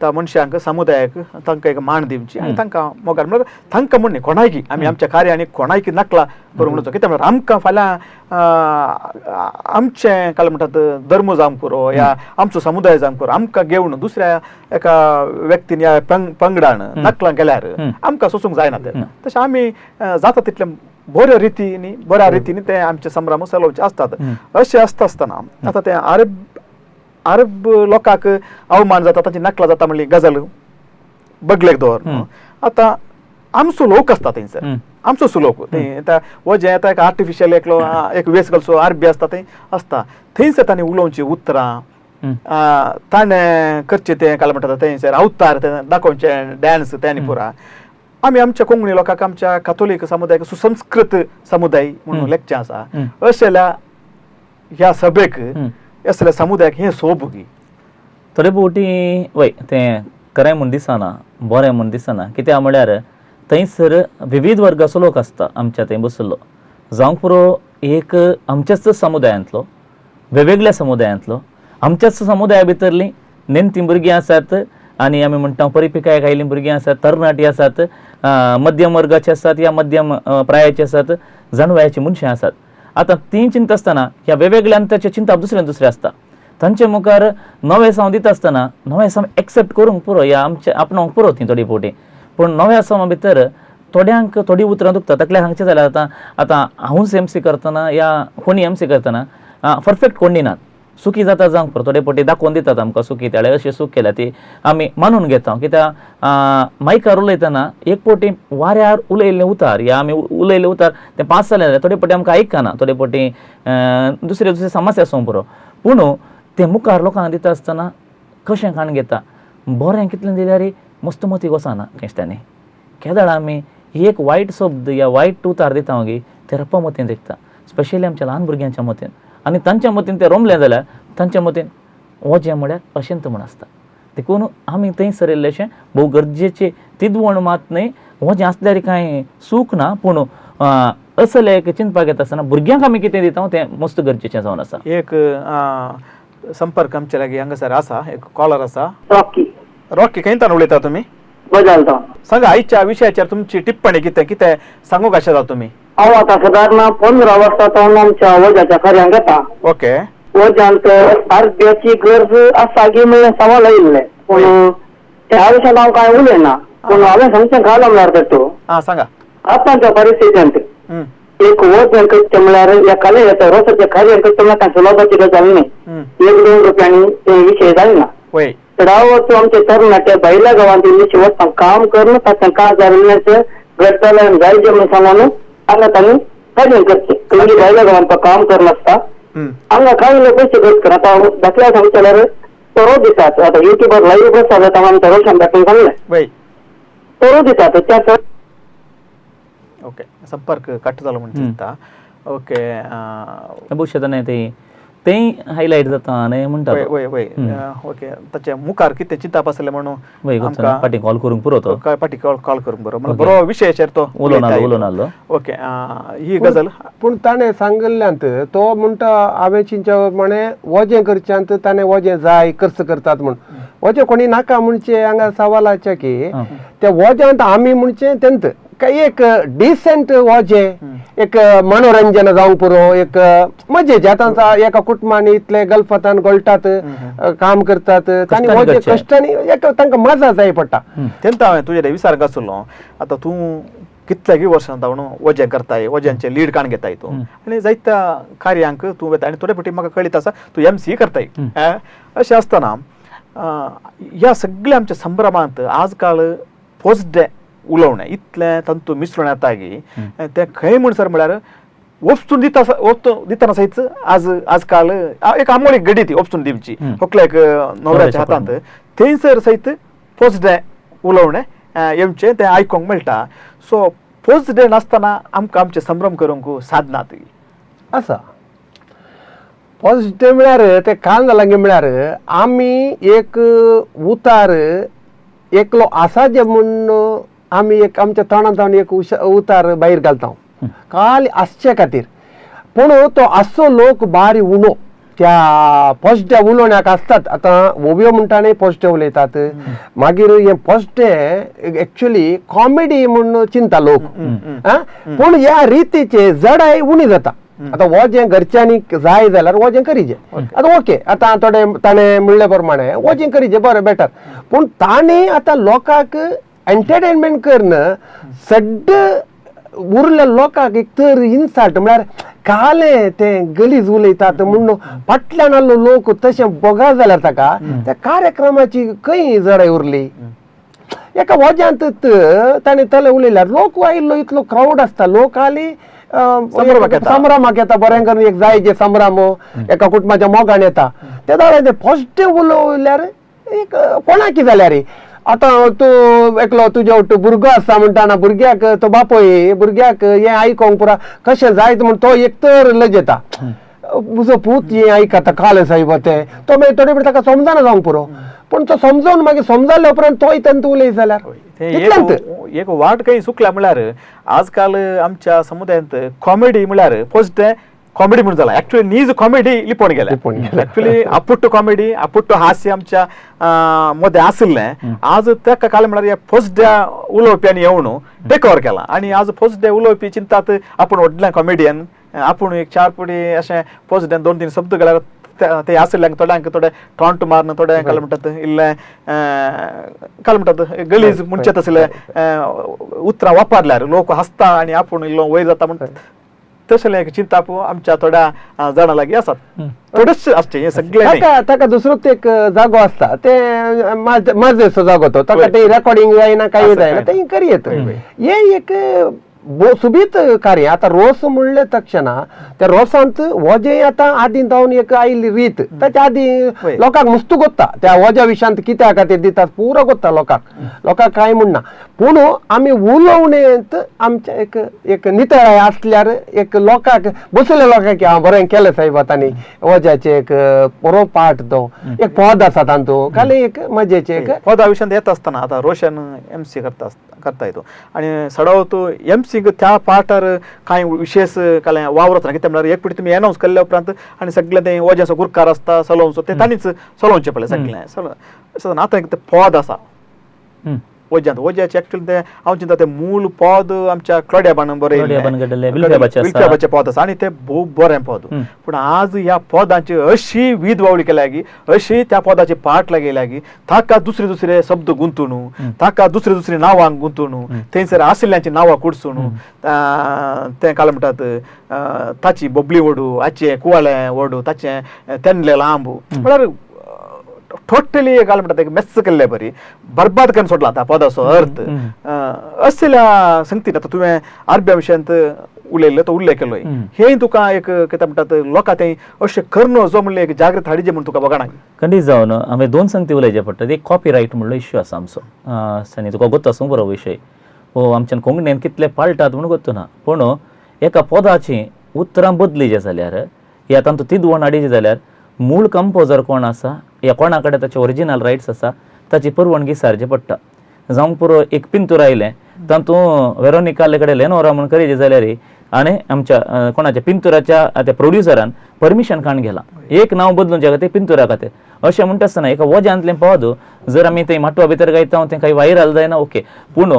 त्या मनशांक समुदायाक तांकां एक मान दिवची आनी तांकां मोगान म्हळ्यार तांकां म्हण न्ही कोणायकी आमी आमच्या कार्यांनी कोणायकी नाकला करूंक नजो कित्याक म्हळ्यार आमकां फाल्यां आमचें काल म्हणटात धर्म जावंक पुरो या आमचो समुदाय जावंक पुरो आमकां घेवन दुसऱ्या एका व्यक्तीन या पंगडान नकलां केल्यार आमकां सोंसूंक जायना ते तशें आमी जाता तितलें बऱ्या रितीनी ते आमचे संभ्रम चलोवचे असतात. अशें आसता आसतना आतां ते अरब लोकांक अवमान जाता तांची नकलां जाता म्हणली गजाल बगलेक दवर आतां आमचो लोक आसता थंयसर आमचो सुलोक हो जे येता एक आर्टिफिशियल एक वेस घालचो आर्बी आसता थंय आसता थंयसर तांणी उलोवची उतरां ताणें करचें तें काल म्हणटा थंयसर अवतार ते दाखोवचे डॅन्स त्यांनी पुरा आमी आमच्या कोंकणी लोकांक आमच्या कॅथोलीक समुदायाक सुसंस्कृत समुदाय म्हणून लेखचें आसा अशें जाल्यार ह्या सभेक असले समुदायाक हे सोबुगी थोडे फावटी वय तें खरें म्हूण दिसना बरें म्हूण दिसना कित्याक म्हळ्यार थंयसर विविध वर्गाचो लोक आसता आमच्या थंय बसलो जावंक पुरो एक आमच्याच समुदायांतलो वेगवेगळ्या समुदायांतलो आमच्याच समुदाया भितरलीं नेमती भुरगीं आसात आनी आमी म्हणटा परिपिकायेक आयिल्लीं भुरगीं आसात तरणाटी आसात मध्यम वर्गाचे आसात या मध्यम प्रायाचे आसात जाणवयाची मनशां आसात आतां ती चिंता आसतना ह्या वेगवेगळ्यान ताचे चिंता दुसरें आसता तांचे मुखार नवें सांव दिता आसतना नवें सांव एक्सेप्ट करूंक पुरो या आमचे आपणावंक पुरो ती थोडी फावटी पूण नव्या सांवा भितर थोड्यांक थोडी उतरां दुखता तकल्यार सांगचें जाल्यार आतां हांवूच MC करतना या कोणी MC करतना परफेक्ट कोण दिनात सुखी जाता जावंक पुरो थोडे फावटी दाखोवन दितात आमकां सुखी त्याळे अशें सूख केल्या ती आमी मानून घेता कित्याक मायकार उलयतना एक फावटी वाऱ्यार उलयल्लें उतार या आमी उलयल्लें उतार तें पास जालें जाल्यार थोडे फावटी आमकां आयकना थोडे फावटी दुसरे समस्या आसूंक पुरो पूण तें मुखार लोकांक दिता आसतना कशें काण घेता बरें कितलें दिल्यार मस्त मतीक वचना दिसतांनी केदाळ आमी एक वायट शब्द या वायट उतार दिता मागीर ते रप्पा मतीन देखता स्पेशली आमच्या ल्हान भुरग्यांच्या मतीन आनी तांच्या मतीन तें रमलें जाल्यार तांच्या मतीन वजें म्हळ्यार अशेंत म्हण आसता देखून आमी थंय सरिल्लेशें भोव गरजेचें तिदवण मात न्हय वजें आसल्यार कांय सूख ना पूण असले चिंतपाक येता आसतना भुरग्यांक आमी कितें दिता तें मस्त गरजेचें जावन आसा एक संपर्क आमचे लागीं हांगासर आसा एक कॉलर आसा रॉकी खंयच्यान उलयता तुमी सांगा आयच्या विशयाचेर तुमची टिप्पणी कितें सांगूंक आशा तुमी हांव आतां सादारण 15 वर्सां आमच्या वजाच्या कार्यांक येता ओके वजांत आरोग्याची गरज आसा की म्हणलें सवाल आयिल्ले पूण त्या विशयान हांव कांय उलयना पूण हांवें सांगचें घालो म्हणल्यार तो सांगा आतांच्या परिस्थितींत एक वजन करचें म्हणल्यार एकाले येता रोसाचें कार्य करचें म्हणल्यार सुलभाची गजाल न्ही 1-2 रुपयांनी ते विशय जायना रावत आमचे तरणाटे भायल्या गांवांत दिल्लीचे वचपाक काम करून ताचें काज जाल्ल्याचें घडटलें जायचें म्हणून सांगून हांगा तांणी कार्य करचें पयलीं भायल्या गांवांत तो काम करनासता हांगा कांय लोक पयशे खर्च करता आतां दाखल्या सांगचे जाल्यार तोरो दितात आतां युट्यूबार लायव्ह बस जाता हांवें तो रोशन दाखोवन सांगलें तोरो दितात त्या ओके संपर्क कट जालो म्हणून दिसता ओके भविष्यात तें हायलायट जाता आनी म्हणटा वय वय ओके ताचे मुखार कितें चिंताप आसलें म्हणून फाटीं कॉल करूंक पुरो तो फाटीं कॉल करूंक बरो विशयाचेर तो उलोवनालो ओके ही गजाल पूण ताणें सांगिल्ल्यांत तो म्हणटा हांवें चिंच्या प्रमाणे वजें करच्यांत ताणें वजें जाय खर्च करतात म्हूण वजें कोणी नाका म्हणचे हांगा सवालाचें की त्या वजांत आमी म्हणचें तेंत काय एक डिसेंट वजें एक मनोरंजन जावंक पुरो एक मजेचें आतां एका कुटुंबांनी इतले गल्फातान गळटात काम करतात तांणी वजें कश्टांनी एक तांकां मजा जाय पडटा तेंत हांवें तुजे विचार आसलो आतां तूं कितल्यागी वर्सां जावन वजें करताय वज्यांचें लीड काण घेताय तूं आनी जायत्या कार्यांक तूं वता आनी थोडे फावटी म्हाका कळीत आसा तूं MC करताय अशें आसतना ह्या सगळ्या आमच्या संभ्रमांत आज काल फर्स्ट डे उलोवणें इतलें तंतू मिसळून येता की तें खंय म्हणसर म्हळ्यार वचून दितना सयत आज काल एक आमोल गडी ती वचून दिवची व्हंकलेक न्हवऱ्याच्या हातांत थंयसर सयत फर्स्ट डे उलोवणें येवचें तें आयकोंक मेळटा सो फर्स्ट डे नासतना आमकां आमचे संभ्रम करूंक साधनात आसा फर्स्ट डे म्हळ्यार तें काल जालां गे म्हळ्यार आमी एक उतार एकलो आसा जे म्हूण आमी एक आमच्या तोंडांत एक उतार भायर घालता काल आसचे खातीर पूण तो आसचो लोक बारी उणो त्या फर्स्ट डे उलोवण्याक आसतात आतां ओवियो म्हणटा न्ही फर्स्ट डे उलयतात मागीर हे फर्स्ट डे एक्चुअली कॉमेडी म्हूण चिंता लोक पूण ह्या रितीचे जडाय उणी जाता आतां वजें घरच्यांनी जाय जाल्यार वजें करीचें आतां ओके आतां थोडे ताणें म्हणले प्रमाणे वजें करीचें बरें बेटर पूण ताणें आतां लोकांक एंटरटेनमेंट करून सड्ड उरल्या लोकांक एक तर इन्सल्ट म्हळ्यार काले तें गलीज उलयतात म्हणून फाटल्यान आसलो लोक तशें बगा जाल्यार ताका त्या कार्यक्रमाची खंय जडाय उरली एका वज्यांत ताणें तले उलयल्यार लोक आयिल्लो इतलो क्रावड आसता लोक आली संभ्रमाक येता बरें करून एक जाय जे संभ्रम एका कुटुंबाच्या मोगान येता ते जाल्यार फर्स्ट डे उलयल्यार एक कोणाक जाल्यार आतां तूं एकलो तुजे भुरगो आसा म्हणटा भुरग्याक तो बापोय भुरग्याक हें आयकोंक पुरा कशें जायत म्हूण तो एक तर लज येता म्हजो पूत हें आयकता काल साहेब ते तो मागीर थोडे ताका समजना जावंक पुरो पूण तो समजावन मागीर समजाल्या उपरांत तोय तेन्ना उलय जाल्यार इतलेंच. एक वाट काही चुकला म्हळ्यार आजकाल आमच्या समुदायांत कॉमेडी म्हळ्यार फर्स्ट डे कॉमेडी म्हणून जाला ऍक्च्युअली नीज कॉमेडी लिपोवन गेल्या ऍक्च्युअली अपुट्ट कॉमेडी अपुट्ट हास्य आमच्या मध्ये आसलें आज ताका काल म्हळ्यार फर्स्ट डे उलोवप्यांनी येवन टेक ओवर केला आनी आज फर्स्ट डे उलोवपी चिंतात आपूण व्हडलें कॉमेडियन आपूण एक 4 पुटी अशें फर्स्ट डे 2-3 शब्द गेल्यार ते आसल्यांक थोड्यांक थोडे टॉन्ट मारन थोडे काल म्हणटात इल्ले काल म्हणटात गलीज म्हणचे तसले उतरां वापरल्यार लोक हसता आनी आपूण इल्लो वयर जाता म्हणटात तसले एक चिंता आमच्या थोड्या जाणा लागीं आसात थोडेच आसचे हे सगळे ताका दुसरोच एक जागो आसता ते माझेचो जागो तो ताका ते रेकॉर्डिंग जायना काही जायना ते करी येत हे एक सुबीत कार्य. आता रोस म्हणले तक्षणा त्या रोसांत वजे आता आदी जावन एक आयली रीत ताच्या आदी लोकांक मस्त गोत्ता त्या वजा विशयांत कित्या खातीर दितात पुरो गोत्ता लोकांक कांय म्हणना पूण आमी उलोवणेंत आमच्या एक नितळाय आसल्यार एक लोकांक बसले लोकांक हांव बरें केलें साहेब आतांनी वजाचे एक बरो पाठ तो एक पद आसा तांतू खाली एक मजेचे एक पदा विशयांत येता आसतना आता रोशन MC करता येतो आनी सडाव तो MC त्या पाठार कांय विशेष कांय वावरत ना कित्याक म्हळ्यार एक पिटी तुमी एनावन्स केल्ल्या उपरांत आनी सगळें तें वजाचो गुरकार आसता सलोवचो तें तांणीच चलोवचें पडलें सगळें आतां एक पद आसा वजाचे ऍक्च्युअली ते हांव चिंता ते मूळ पद आमच्या क्लोड्याबान विल्फ्याबाचें पद आसा आनी तें खूब बरें पद पूण आज ह्या पदांची अशी वीद वावडी केल्या की अशी त्या पदाची पाठ लागयल्या की ताका दुसरे शब्द गुंतून ताका दुसरी नांवां गुंतून थंयसर आशिल्ल्यांची नांवां कुडसून तें काल म्हणटात ताची बबली वडू हाचे कुवाळें वडू ताचें तेंडले लांब म्हळ्यार टोटली काल म्हणटात एक मेस्स केल्ले बरी बरबाद करून सोडला त्या पदाचो अर्थ असल्या संगतीन आतां तुवें आरबीआय विशयांत उलयल्लो तो उल्लेख केलोय हे तुका एक कितें म्हणटात लोकां तें अशें करणो जो म्हणले एक जागृत हाडीचे म्हण तुका बघाना खंडीत जावन हांवें 2 संगती उलयचे पडटा एक कॉपीरायट म्हणलो इश्यू आसा आमचो सनी तुका गोत्ता आसूं बरो विशय हो आमच्यान कोंकणीन कितले पाळटात म्हणून गोत्तो ना पूण एका पदाची उतरां बदली जे जाल्यार या तांतू तिदवण हाडीची जाल्यार मूळ कंपोजर कोण आसा या कोणा कडेन ताचे ओरिजिनल रायट्स आसा ताची परवानगी सारची पडटा जावंक पुरो एक पिंतूर आयलें तातूं वेरोनिकाले कडेन लेनोरा म्हणून करीत जाल्यार आनी आमच्या कोणाच्या पिंतुराच्या त्या प्रोड्युसरान परमिशन काण गेला एक नांव बदलूंच्या खातीर पिंतुरा खातीर अशें म्हणटा आसतना एका वजांतलें पद जर आमी थंय माटवा भितर गायता तें काही वायरल जायना ओके पूण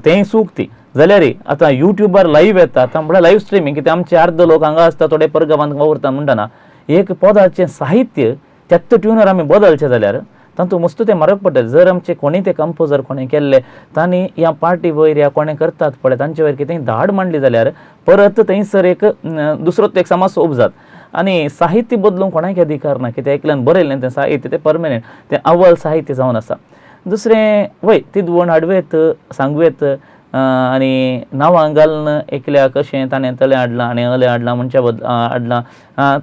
तें चूक ती जाल्यार आतां युट्यूबार लायव्ह येता आतां म्हणल्यार लायव्ह स्ट्रिमींग कितें आमचे अर्द लोक हांगा आसता थोडे परगांवांत वावरता म्हणटना एक पदाचें साहित्य त्याच ट्युनर आमी बदलचे जाल्यार तातूंत मस्त तें म्हारग पडटा जर आमचे कोणी ते कंपोजर कोणें केल्ले तांणी ह्या पार्टी वयर या कोणें करतात पळय तांचे वयर कितें धाड मांडली जाल्यार परत थंयसर एक दुसरोच एक समाज उपजात आनी साहित्य बदलूंक कोणाक अधिकार ना कितें एकल्यान बरयलें तें साहित्य तें परमनेंट तें अव्वल साहित्य जावन आसा दुसरें वय तिदवण हाडवेत सांगवेत आनी नांवां घालून एकल्याक कशें ताणें तलें हाडलां आनी अलें हाडलां मनशा हाडलां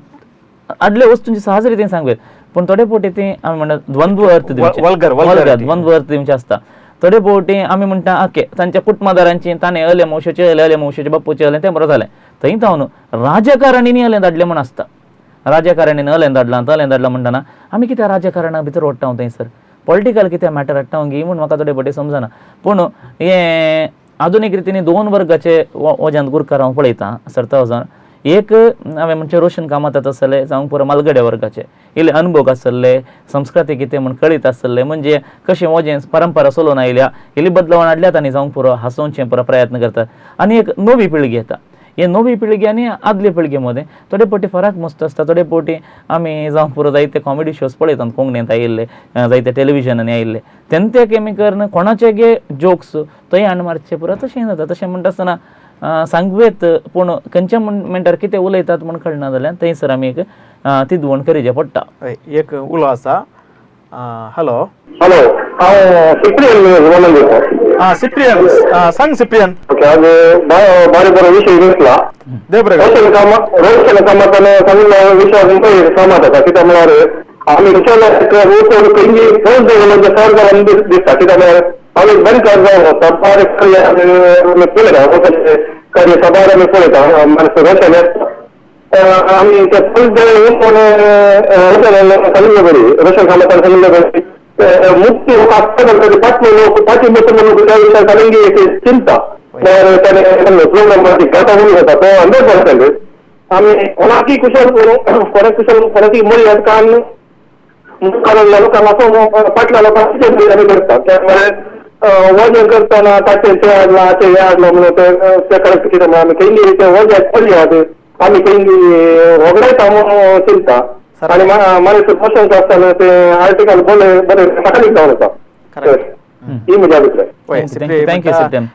आदले वस्तूंची सहज रितीन सांगवेत पूण थोडे फावटी ती आमी म्हणटा द्वंद्व अर्थ द्वंद्व अर्थ दिवचे आसता थोडे फावटी आमी म्हणटा ओके तांच्या कुटुंबदारांची ताणें अले मौशेचे बापूचें अलें तें बरें जालें थंय जावन राजकारणींनी अलें धाडलें म्हण आसता राजकारणीन अलें धाडलां तलें धाडलां म्हणटना आमी कित्याक राजकारणा भितर ओडटा थंयसर पॉलिटिकल कित्याक मॅटर हाडटा घे म्हूण म्हाका थोडे फावटी समजना पूण हें आधुनीक रितीन 2 वर्गाचे वजांत गुरकार हांव पळयतां सरता वचोन एक हांवें म्हणजे रोशन कामत आसले जावं पुरो मालगड्या वर्गाचे इल्ले अनुभव आसले संस्कृती कितें म्हण कळीत आसले म्हणजे कशें वजें परंपरा चलोवन आयल्या इल्ली बदलावण हाडल्यात आनी जावं पुरो हांसोवचें पुरो प्रयत्न करतात आनी एक नवी पिळगी येता हे नवी पिळगी आनी आदले पिळगे मदें थोडे फावटी फरक मस्त आसता थोडे फावटी आमी जावं पुरो जायते कॉमेडी शोज पळयतात कोंकणींत आयिल्ले जायते टेलिव्हिजनांनी आयिल्ले तेन्ना तें करन कोणाचे गे जोक्स थंय हाड मारचे पुरो तशें जाता तशें म्हणटा आसतना सांगवेत पूण खंयच्या मिनटार कितें उलयतात म्हण कळना जाल्यार थंयसर आमी एक तिदवण करीचें पडटा एक उलो आसा हॅलो हॅलो हांव सिप्रियन सांग सिप्रियन ओके आज बारी बरो विशय घेतला रोशन कामतान सांगिल्लो विशय सहमत आसा कित्याक म्हळ्यार आमी पयलीं फर्स्ट डे चड जावन दिसता कित्याक म्हळ्यार आमी बंद सभार कार्य सभार आमी पळयता रोशन आम्ही त्या संघटनेबरी रोशन कामतान संघटनेबरी मुक्ती लोक असतात पाचवे लोक पाचवी लोक त्या विषयाची चिंता प्रोग्राम करता म्हणून होता तो 100%. आम्ही कोणाकी कुशल कोणाकी मूल्य कारण मुखाला लोकांना असं पाटला लोकांना करतात. त्यामुळे वजन करताना ताचे याडला म्हणून त्याकडे किती आम्ही काही वजन पडली होते आम्ही काही वगडायचा म्हणून चिंता आणि मला प्रशंसा असताना ते आर्टिकल बरे सकाळी जाऊन होता ही मजा अभिप्राय. थँक्यू सत्यम.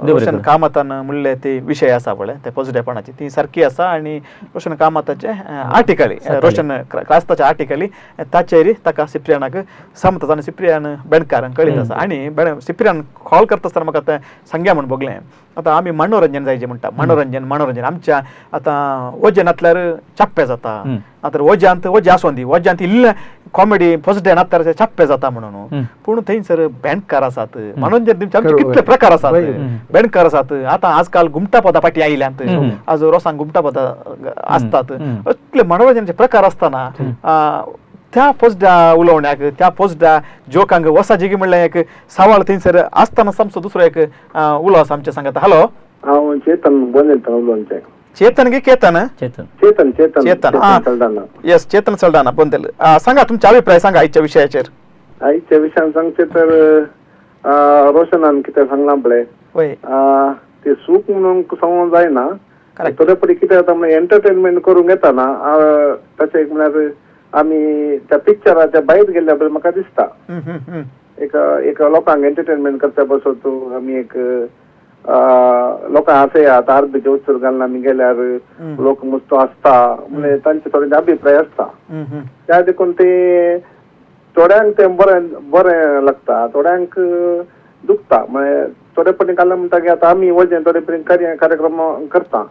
रोशन कामतान म्हणले ते विषय असा पळय ते पॉझिटिव्हपणाची ती सारखी असा आणि रोशन कामताचे आर्टिकली रोशन क्रास्ताच्या आर्टिकली ताचेरी ताका सिप्रियानाक समतात आणि सिप्रियान बेणकारांक कळीत आसा आणि सिप्रियान कॉल करता आसतना म्हाका आतां सांगया म्हण बगलें. आतां आमी मनोरंजन जायचें म्हणटा मनोरंजन आमच्या आतां वजनांतल्यार चाप्पे जाता आतां वजे आसोंदी वज्यांत इल्लें कॉमेडी पॉझिटिव्ह नात्यार चाप्पे जाता म्हणून पूण थंयसर बँडकार आसात मनोरंजन दिवचे कितले प्रकार आसात बँडकार आसात. आतां आजकाल घुमटा पदां पाटी आयल्यात आज रोसांक घुमटा पदां आसतात असले मनोरंजनाचे प्रकार आसतना त्या पॉझिटिव्ह उलोवण्याक त्या पॉझिटिव्ह जोकांक वसाजिगी म्हणल्यार एक सवाल थंयसर आसतना सामको दुसरो एक उलो आसा आमचे सांगात. हॅलो हांव चेतन बोलयता उलोवचें. चेतन की केतन चेतन येस चेतन सल्डाना बोंदेल. सांगा तुमचे अभिप्राय सांगा आजच्या विषयाचेर. आयच्या विशयान सांगचे तर रोशनान कितें सांगलां पळय ते सूख म्हणून सांगूंक जायना तरी पूण कितें जाता म्हणजे एंटरटेनमेंट करूंक येता ना ताचे एक म्हळ्यार आमी त्या पिक्चराच्या भायर गेल्ल्या पळय म्हाका दिसता एक लोकांक एंटरटेनमेंट करता बसत आमी एक लोकां हांसयात आरबीचे उत्सव घालून आमी गेल्यार लोक मस्त आसता म्हणजे तांचे थोडे अभिप्राय आसता त्या देखून ते थोड्यांक ते बरें लागता थोड्यांक दुखता म्हणजे थोडे पटी काल म्हणटा की आतां आमी वजें थोडे पटी कार्यक्रम करता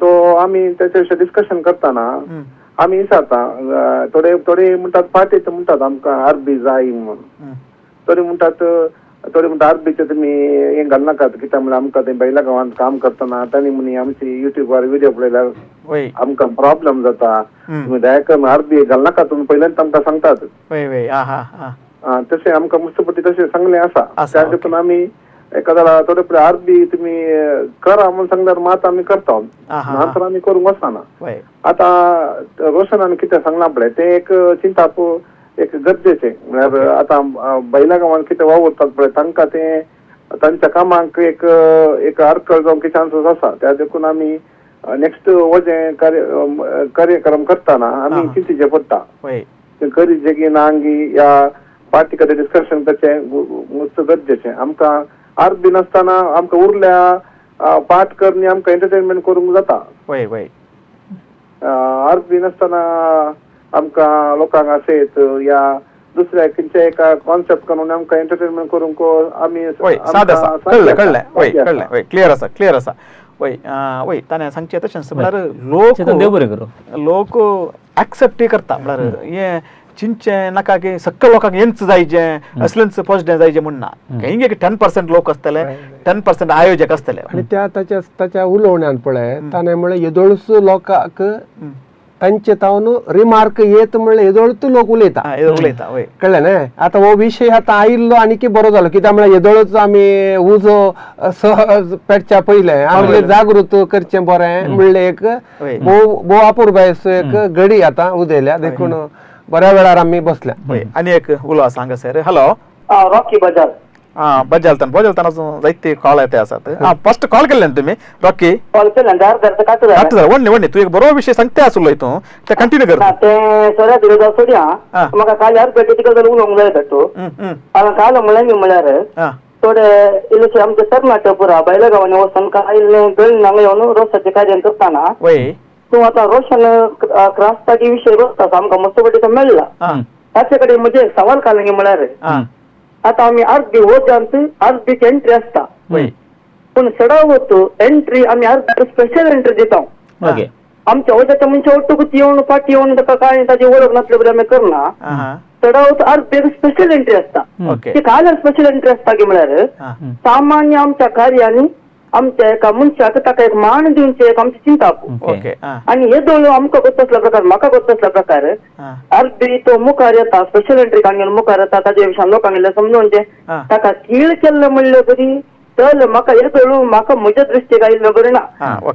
तो आमी त्याच्या विशयी डिस्कशन करतना आमी विचारता थोडे म्हणटात पार्टीचे म्हणटात आमकां आरबी जाय म्हणून थोडे म्हणटा आरबीचे तुमी हें घालनाकात कित्याक म्हळ्यार आमकां ते बैला गांवांत काम करतना तांणी म्हणी आमची युट्यूबार व्हिडिओ पळयल्यार आमकां प्रॉब्लेम जाता तुमी दयाकरून आरबी घालनाकात तुमी पयल्याच आमकां सांगतात तशें आमकां मुस्तपटी तशें सांगलें आसा त्या देखून आमी एखाद्याला थोडे पळय आरबी तुमी करा म्हणून सांगल्यार मात आमी करता नंतर आमी करूंक वचना. आतां रोशनान कितें सांगलां पळय तें एक चिंता एक गरजेचें म्हळ्यार आतां बैला गांवांत कितें वावुरतात पळय तांकां ते तांच्या कामाक एक आडखळ जावंक चान्सीस आसा त्या देखून आमी नेक्स्ट वजें कार्यक्रम करतना आमी चिंतीचें पडटा करी जेगी नांगी या पार्टी कडेन डिस्कशन करचें मस्त गरजेचें. आमकां आरबी नासतना आमकां उरल्या पाठ करनी आमकां एंटरटेनमेंट करूंक जाता आरबी नासतना आमकां लोकांक आसयत या दुसऱ्या खंयच्या एका कॉन्सेप्ट करून आमकां एंटरटेनमेंट करूंक आमी कळ्ळें क्लियर आसा वय ताणें सांगचें तशेंच म्हळ्यार लोक एक्सेप्ट करता म्हळ्यार हें चिंचे नाका की सक्कल लोकांक हेंच जायचें असलेंच पॉझिटिव्ह जायचें म्हणना काही 10% लोक आसतले 10% आयोजक आसतले आणि त्या ताच्या उलोवण्यान पळय ताणें म्हळें येदोळूच लोकांक तांचे तावन रिमार्क येत म्हणल्यार येदोळूच लोक उलयता कळ्ळें न्ही. आतां हो विशय आतां आयिल्लो आनीक बरो जालो कित्याक म्हळ्यार येदोळूच आमी उजो सहज पेटच्या पयलें आमगे जागृत करचें बरें म्हणलें एक भोव अपुरबायस एक घडी आतां उदेल्या देखून बऱ्या वेळार आमी बसल्या. आनी एक उलो आसा हांगासर. Hello Rocky Bajaj. बजालताना जायते कॉल येते आसात. फर्स्ट कॉल केल्ले न्ही तुमी रॉकी कॉल केल्ले वण्णे तू एक बरो विशय सांगते आसलो हितून ते कंटिन्यू कर ते सोऱ्या दिलो सोड्या म्हाका काल यार पेटीकल उलोवंक जाय तो काल म्हळ्यार थोडे इल्लेशे आमचे तरणाटे पुरा बैला गांवांनी वचून काल गळ हांगा येवन रोसाचें कार्य करताना तूं आतां रोशन क्रास्ताची विशय बसता आमकां मस्त पटी मेळ्ळा ताचे कडेन म्हजे सवाल काल म्हळ्यार आतां आमी आरबी वजांत आरबीची एंट्री आसता पूण सडाव वतो एंट्री आमी आरबी स्पेशल एंट्री दिता आमच्या वजाच्या मनशा ओट्टूच येवन फाटी येवन ताका कांय ताची वळख नासले बरें आमी करना सडाव आरबी स्पेशल एंट्री आसता ती काल स्पेशल एंट्री आसता की म्हळ्यार सामान्य आमच्या कार्यांनी आमच्या एका मनशाक ताका एक मान दिवचे एक आमची चिंता आपूं. ओके आणि हे दोन आमकां करता असल्या प्रकार म्हाका करता असल्या प्रकार अर्दी तो मुखार येता स्पेशल एंट्री कांगेल मुखार येता ताच्या विशयान लोकांक समजून ताका कीळ केल्ले म्हणले तरी तर म्हाका हे कळू म्हाका म्हज्या दृश्टीक आयिल्लो बरें ना.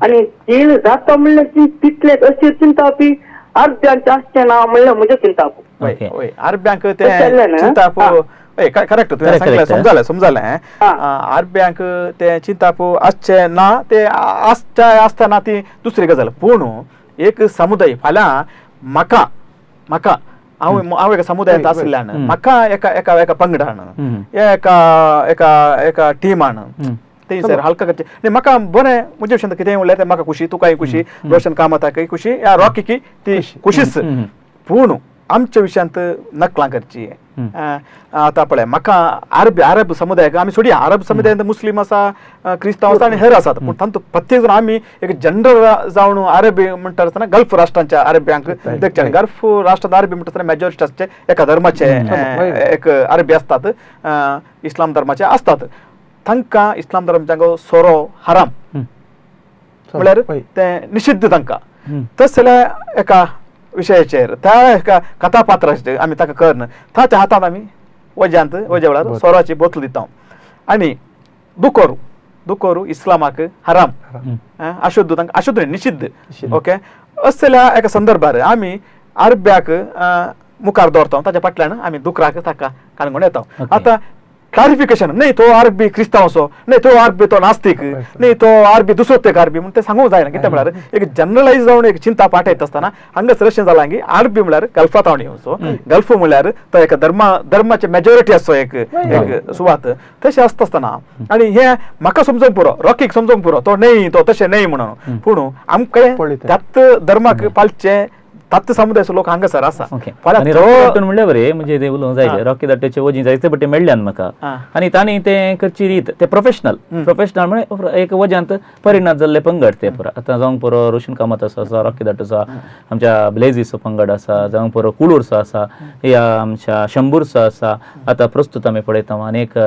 आणि कीळ जाता म्हणल्यार तितले अशी चिंता आपी अर्द्यांचे आसचे ना म्हणल्यार म्हज्या चिंता आपूं. आरबीआंक ते चिंतापू करेक्ट तुवें समजालें आरबीआंक ते चिंतापू आसचे ना ते आसतना ती दुसरी गजाल. पूण एक समुदाय फाल्यां म्हाका हांव एका समुदायांत आसल्यान म्हाका एका पंगडान एका टिमान थंयसर हलका करचे आनी म्हाका बरें म्हजे भशेन कितेंय म्हणल्यार तें म्हाका खुशी तुकाय खुशी रोशन कामताकय खुशी या रॉकीकी ती खुशीच. पूण आमच्या विशयांत नकलां करची. आतां पळय म्हाका अरब समुदायाक आमी सोडया अरब समुदायांत मुस्लीम आसा क्रिस्तांव आसा आनी हेर आसात पूण तांतूं प्रत्येक जाण आमी एक जनरल जावन अरबी म्हणटा आसतना गल्फ राष्ट्रांच्या अरब्यांक देखचे आनी गल्फ राष्ट्रांत अरबी म्हणटा आसतना मेजॉरिटी आसचे एका धर्माचे एक अरबी आसतात इस्लाम धर्माचे आसतात. तांकां इस्लाम धर्माचो सोरो हराम म्हळ्यार तें निषिद्ध तांकां. तस जाल्यार एका विशयाचेर त्या एका कथापात्राचेर आमी ताका करन ताच्या हातांत आमी वजे वेळार सोराची बोतल दिता आनी दुकोरू इस्लामाक हराम अशुद्ध तांकां अशुद्ध निषिद्ध. ओके अशें जाल्यार एका संदर्भार आमी अरब्याक मुखार दवरता ताच्या फाटल्यान आमी दुकराक ताका काणकोण येता. आतां क्लारिफिकेशन न्ही तो अरबी क्रिस्तांव असो न्ही तो अरबी तो नास्तीक न्ही तो अरबी दुसरो ते अरबी म्हणून ते सांगूंक जायना. कित्याक म्हळ्यार एक जनरलायज जावन एक चिंता पाठयता आसतना हांगासर अशें जालां की अरबी म्हळ्यार गल्फांत हांव येवचो गल्फ म्हळ्यार तो एका धर्माचे मेजॉरिटी आसचो एक सुवात तशें आसता आसतना आनी हे म्हाका समजूंक पुरो रॉकीक समजूंक पुरो तो न्ही तो तशें न्ही म्हणून. पूण आमकां त्याच धर्माक पालचे तात्त समुदायाचो लोक हांगासर आसा. म्हणल्यार बरें म्हणजे ते उलोवंक जाय रॉकी दट्ट्याचे वजी जायते बटे मेळ्ळ्यान म्हाका आनी तांणी तें करची रीत ते प्रोफेशनल म्हळ्यार एक वजांत परिणात जाल्ले पंगड ते पुरो आतां जावंक पुरो रोशन कामत आसा रॉकी दट्ट आसा आमच्या ब्लेझीचो पंगड आसा जावंक पुरो कुळूरचो आसा या आमच्या शंभूरचो आसा आतां प्रस्तुत आमी पळयता आनी एक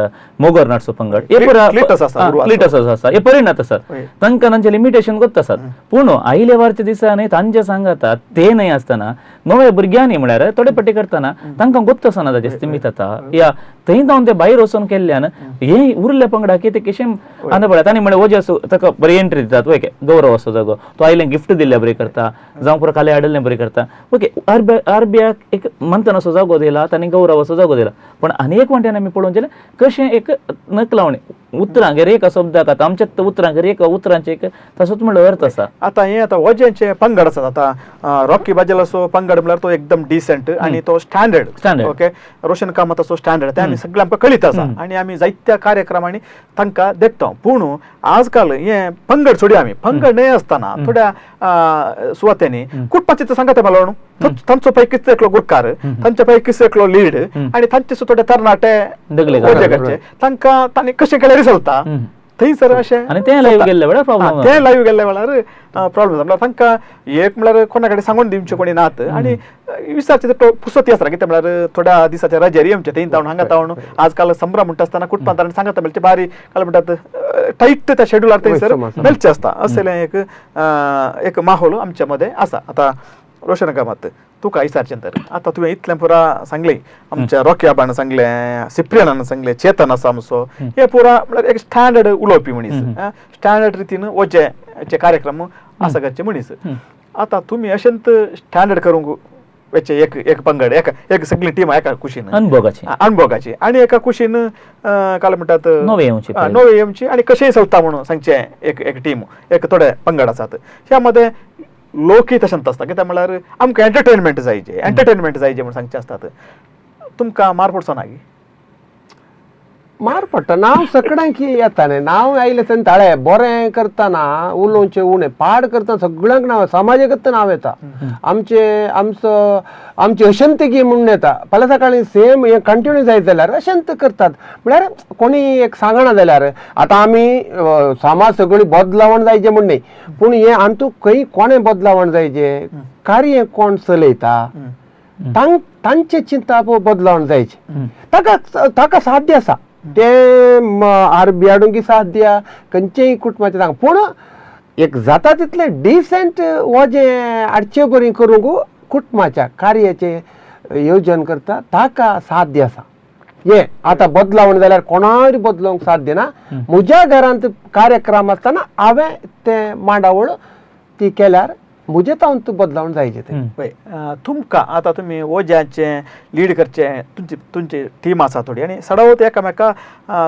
मोगरनाटचो पंगड हे पुरो क्लिटस आसा हे परिणात आसात तांकां तांचे लिमिटेशन करता आसात. पूण आयले वारच्या दिसांनी तांचे सांगातात ते न्हय आसतना नवे भुरग्यांनी म्हळ्यार थोडे पट्टी करतना तांकां गोप्त आसना ताचे स्थिमीत जाता या थंय जावन ते भायर वचून केल्ल्यान हे उरले पंगडाक ते कशें आंद पळयता आनी म्हळ्यार वजे ताका बरी एंट्री दितात ओके गौरव असो जागो तो आयले गिफ्ट दिल्ले बरें करता जावं पुरो खाली हाडले बरें करता ओके आरबीआक एक मंथन असो जागो दिला आनी गौरव असो जागो दिला. पण आनी एक वाटेन आमी पळोवंक गेल्यार कशें एक नकलावणी उतरांगेर एक शब्दाक आतां आमच्या उतरांगेर एक उतरांचे एक तसोच म्हणल्यार अर्थ आसा. आतां हे आतां वजेंचे पंगड आसात आतां रॉकी बाजल असो पंगड म्हळ्यार तो एकदम डिसेंट आनी तो स्टँडर्ड ओके रोशन कामत असो स्टँडर्ड ते आमी सगळे आमकां कळीत आसा आनी आमी जायत्या कार्यक्रमांनी तांकां देखता. पूण आजकाल हे पंगड सोडी आमी पंगड न्हय आसतना थोड्या सुवातेनी कुटपाचे ते सांगता मला न्हू तांचो पैकीच एकलो गुटकार तांच्या पैकीच एकलो लीड आनी तांचे थोडे तरणाटे तांकां तांणी कशें केल्यार चलता थंयसर अशें आनी ते लायव्ह गेल्ले वेळार प्रॉब्लेम ते लायव्ह गेल्ले वेळार प्रॉब्लेम जालो तांकां एक म्हळ्यार कोणा कडेन सांगून दिवचे कोणी नात आनी विचारचे तो फुसती आसता कितें म्हळ्यार थोड्या दिसाच्या रजेर येवचे थंय तावन हांगा तावन आजकाल संभ्रम म्हणटा आसतना कुटपांत तांणी सांगता मेळचे बारी काल म्हणटात टाईट त्या शेड्युलार थंयसर मेळचे आसता असलें एक माहोल आमच्या मदें आसा. आतां रोशन कामत तुका विचारचें तर आतां तुवें इतलें पुरा सांगलें आमच्या रॉकी आबान सांगलें सिप्रियनान सांगलें चेतन आसा आमचो हे पुरा म्हळ्यार एक स्टँडर्ड उलोवपी मनीस स्टँडर्ड रितीन वजेचे कार्यक्रम आसा करचे मनीस. आतां तुमी अशेंत स्टँडर्ड करूंक वेचे एक पंगड एक सगळी टीम एका कुशीन अणभोगाची आनी एका कुशीन काल म्हणटात नवे येवची आनी कशेंय चलता म्हणून सांगचे एक टीम एक थोडे पंगड आसात. ह्या मध्ये लोकय तशेंच आसता कित्याक म्हळ्यार आमकां एंटरटेनमेंट जायचे म्हूण सांगचे आसतात. तुमकां मार पडचो ना मार पडटा नांव सगळ्यांक येता न्ही नांव आयले थंय ताळे बरें करतना उलोवचें उणें पाड करतना सगळ्यांक नांव समाजाकच नांव येता आमची अशंतगी म्हणून येता फाल्यां सकाळीं सेम हें कंटिन्यू जायत जाल्यार अशंत करतात म्हळ्यार कोणी एक सांगना जाल्यार आतां आमी समाज सगळी बदलावण जायचें म्हण न्ही पूण हें आंतू खंय कोणें बदलावण जायचें कार्य कोण चलयता तांचे चिंता बदलावण जायचे ताका साध्य आसा ते आरबी हाडूंक साथ दिया खंयचेय कुटुंबाचे सांग पूण एक जाता तितले डिसेंट हो जे हाडचे बरी करूंक कुटुंबाच्या कार्याचे येवजण करता ताका साध्य आसा हे आता बदलावण जाल्यार कोणाय बदलोवंक साध्य ना म्हज्या घरांत कार्यक्रम आसतना हांवें ते मांडावळ ती केल्यार म्हजे तावंत बदलावण जायचे ते तुमकां आतां तुमी ओजाचे लीड करचे तुमची टीम आसा थोडी आनी सडावत एकामेका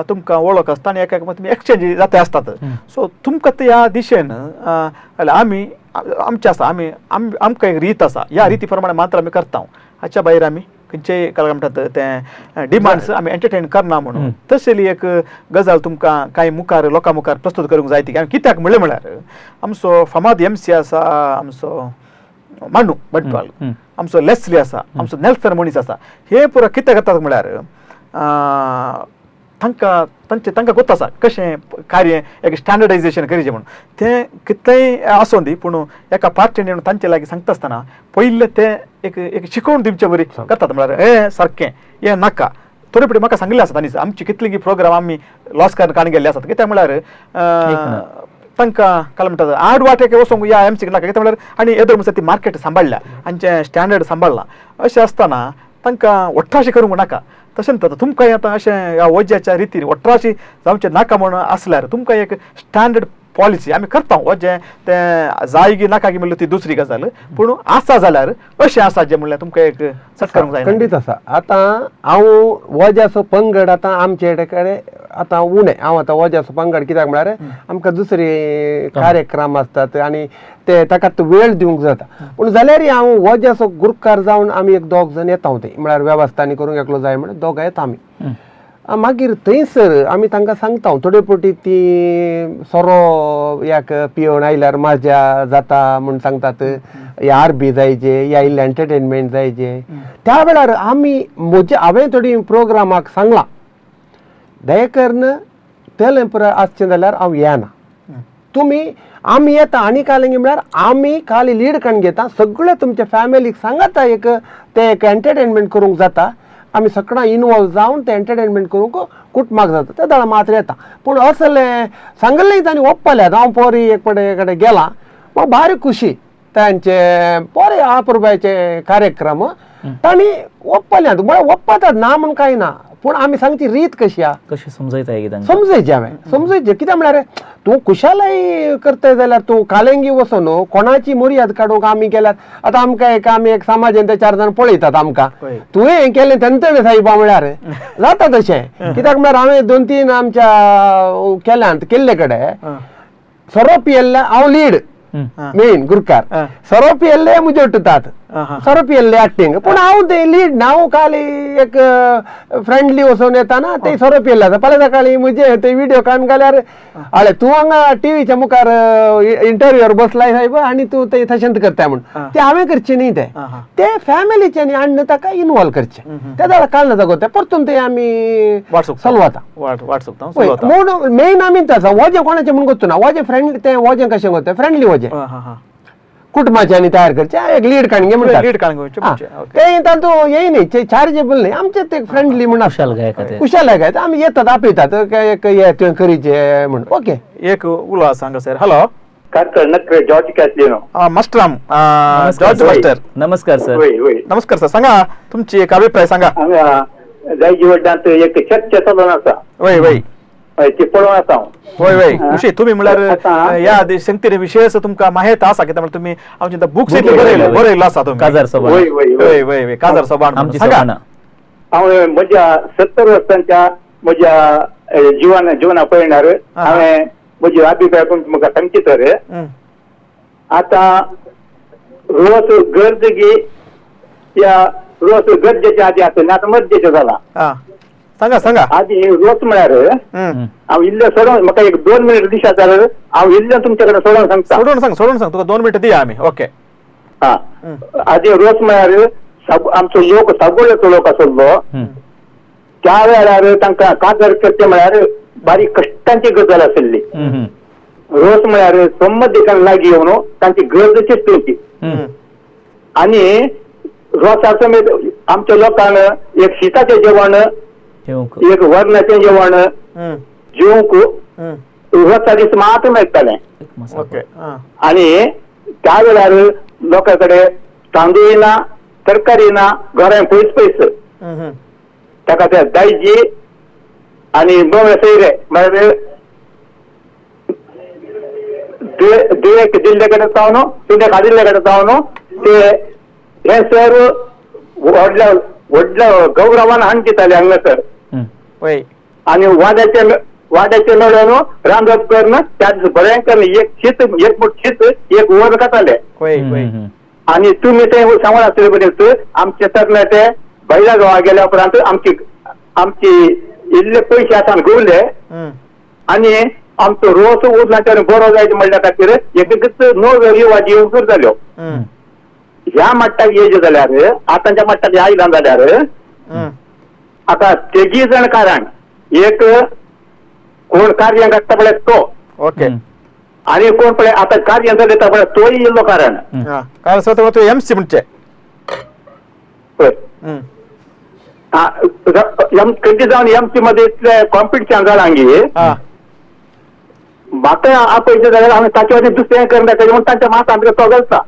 तुमकां वळख आसता आनी एकामेका तुमी एक्सचेंज जाते आसतात सो तुमकां ह्या दिशेन आमी आमचे आसा आमकां एक रीत आसा ह्या रिती प्रमाणे मात्र आमी करता हाच्या भायर आमी खंयचेय काय म्हणटात ते डिमांड्स आमी एंटरटेन करना म्हणून तशेली एक गजाल तुमकां कांय मुखार लोकां मुखार प्रस्तूत करूंक जाय ती कित्याक म्हणलें म्हळ्यार आमचो फामाद MC आसा आमचो मांडू बटवाल आमचो लेस्ली आसा आमचो नेल्सन मनीस आसा हे पुरो कितें करतात म्हळ्यार तांकां गोत आसा कशें कार्य एक स्टँडर्डायजेशन करचें म्हणून तें कितलेंय आसूं दी पूण एका पार्टीन येवन तांचे लागीं सांगता आसतना पयले ते एक शिकोवन दिवचे बरी करतात म्हळ्यार हें सारकें हें नाका थोडे फुडें म्हाका सांगलें आसा तांणी आमची कितली प्रोग्राम आमी लॉस काडून गेल्ले आसात कित्याक म्हळ्यार तांकां काय म्हणटात आड वाटेक वचोंक ह्या MCक नाका कित्याक म्हळ्यार आनी येदो म्हणटा ती मार्केट सांबाळल्या आमचें स्टँडर्ड सांबाळना अशें आसतना तांकां वट्टाशें करूंक नाका तशें तुमकां आतां अशें ह्या वज्याच्या रितीन वट्राशी जावचें नाका म्हणून आसल्यार तुमकां एक स्टँडर्ड पॉलिसी आमी करता वजें तें जाय गी नाका गी म्हणल्यार ती दुसरी गजाल पूण आसा जाल्यार अशें आसा जें म्हणल्यार तुमकां एक सट करूंक जाय खंडीत आसा आतां हांव वज्याचो पंगड आतां आमचे कडेन आतां उणें हांव आतां वज्याचो पंगड कित्याक म्हळ्यार आमकां दुसरे कार्यक्रम आसतात आनी ते ताका वेळ दिवंक जाता पूण जाल्यारय हांव वज्याचो गुरकार जावन आमी एक दोग जण येता ते म्हळ्यार वेवस्थानी करूंक एकलो जाय म्हणून दोगां येता आमी मागीर थंयसर आमी तांकां सांगता थोडे फावटी ती सोरो याक पियोन आयल्यार मजा जाता म्हूण सांगतात या आरबी जायचे या इल्लें एंटरटेनमेंट जायचे त्या वेळार आमी हांवें थोडी प्रोग्रामाक सांगलां दयेकरून तेलें पुरो आसचें जाल्यार हांव येना तुमी आमी येता आनी कालेंगी म्हळ्यार आमी खाली लीड काडून घेता सगळे तुमच्या फॅमिलीक सांगाता एक ते एक एंटरटेनमेंट करूंक जाता आमी सगळां इनवॉल्व जावन ते एंटरटेनमेंट करूंक कुटुंबाक जाता ते दाळा मात्र येता पूण असलें सांगलें तांणी ओप्पले हांव पोरी एक कडेन गेला म्हाका भारी खुशी तांचे पोरे अपुरबायचे कार्यक्रम तांणी ओप्पले म्हळ्यार ओप्पतात ना म्हूण कांय ना पूण आमी सांगची रीत कशी आहा कशी समजयता समजयचे हांवें समजयचे कित्याक म्हळ्यार तूं खुशालाय करता जाल्यार तूं कालेंगी वचून कोणाची मर्याद काडूंक आमी केल्यार आतां आमकां आमी एक समाजान ते 4 जाण पळयतात आमकां तुवें हें केलें तेंतणे साहेबा म्हळ्यार जाता तशें कित्याक म्हळ्यार हांवें 2-3 आमच्या केल्ले कडेन सोरोप येल्ले हांव लीड मेन गुरकार सोरोप येल्ले मुजे उठतात सोरोप येल्ले एक्टींग पूण हांव ते लीड हांव खाली एक फ्रेंडली वचून येता ना ते सोरोप येल्ले आसा फाल्यां सकाळीं म्हजे ते व्हिडिओ काडून गेल्यार आळे तूं हांगा टीव्हीच्या मुखार इंटरव्यूवर बसलाय साहेब आनी तूं ते तशेंच करताय म्हणून ते हांवें करचें न्ही ते फॅमिलीचे न्ही आनी ताका इनवॉल्व करचें ते जाल्यार काडना जागो परतून ते आमी चलवता म्हणून मेन आमी आसा वजें कोणाचें म्हणून करचो ना वजें फ्रेंड ते वजें कशें करता फ्रेंडली वजें कुटुंबाचे आनी तयार करचे एक लीड काडून घे म्हणटा ते तातूंत येय न्ही चार्जेबल न्ही आमचे ते फ्रेंडली म्हणून कुशाल गाय आमी येतात आपयतात एक हे तुवें करीचे म्हणून ओके एक उलो सांगा sir hello George Castelino master George master नमस्कार सर नमस्कार सर सांगा तुमची एक अभिप्राय सांगा जायजी वड्डांत एक चर्चा चालून आसा वय वय ती पळोवन आसा वय वय खुशी तुम्ही म्हळ्यार या संगतीने विशय तुमकां माहीत आसा कित्याक म्हळ्यार तुमी आमचे बुक्स बरयल्लो आसा तुमी काजार सभा वय वय वय काजार सभा सांगा हांव म्हज्या 70 वर्सांच्या म्हज्या जिवना पळयणार हांवें म्हजी अभिप्राय म्हाका सांगची तर आतां रोस गरजेची या रोस गरजेच्या आदी आसना आतां मर्जेचें जाला सांगा सांगा आधी रोस म्हळ्यार हांव इल्लें सोडून म्हाका एक 2 मिनिट दिशात जाल्यार हांव इल्लें तुमचे कडेन सोडून सांगता सोडून सांग तुका 2 मिनिटां दिया आमी ओके आधी रोस म्हळ्यार आमचो लोक सगळ्योचो लोक आसलो त्या वेळार तांकां कातर करचें म्हळ्यार बारीक कश्टांची गजाल आसली रोस म्हळ्यार संबंधिकांक लागीं येवन तांची गरजेची पेंची आनी रोसा समेत आमच्या लोकांक एक शिताचें जेवण जेवंक एक वरणाचें जेवण जेवंक रोसा दीस मात्र मेळटलें. एक मसालो. ओके आणि त्या वेळार लोकां कडेन तांदूळ ना, तरकारी ना, घरांत पयस ताका ते दायजी आणि बवे सोयरे म्हणजे दुयेक दिल्ले कडेन जावन तुने खादिल्ले कडेन जावन ते हे सर्व व्हडल्या व्हडल्या गौरवान हाण दिताले हांगासर. वय आणि वाड्याचे मेळून रांदप करून त्यात भयंकर एक शीत एक मूठ शीत एक वर खाताले. वय वय आणि तुम्ही ते सांगून आसतले बरेच आमचे तरणाटे बैला गांवा गेल्या उपरांत आमची इल्ले पयशे आतां घेवले आणि आमचो रोस उदनाच्यान बरो जायत म्हणल्या खातीर एकच नव्यो रिवाज येवंक जाल्यो. ह्या मट्टाक येयल्यो जाल्यार आतांच्या मट्टाक आयला जाल्यार आता तेगी जण कारण एक कोण कार्य काडटा पळय तो ओके आणि कोण पळय आता कार्य जाता पळय तोय येयल्लो कारण कारण स्वतः तो एमसी म्हणचे कधी जावन एमसी मध्ये इतले कॉम्पिटिशन जालां हांगी म्हाका आपयचे जाल्यार हांवें ताचे वटेन दुसरें करना म्हणून तांच्या माथांत तो घालता.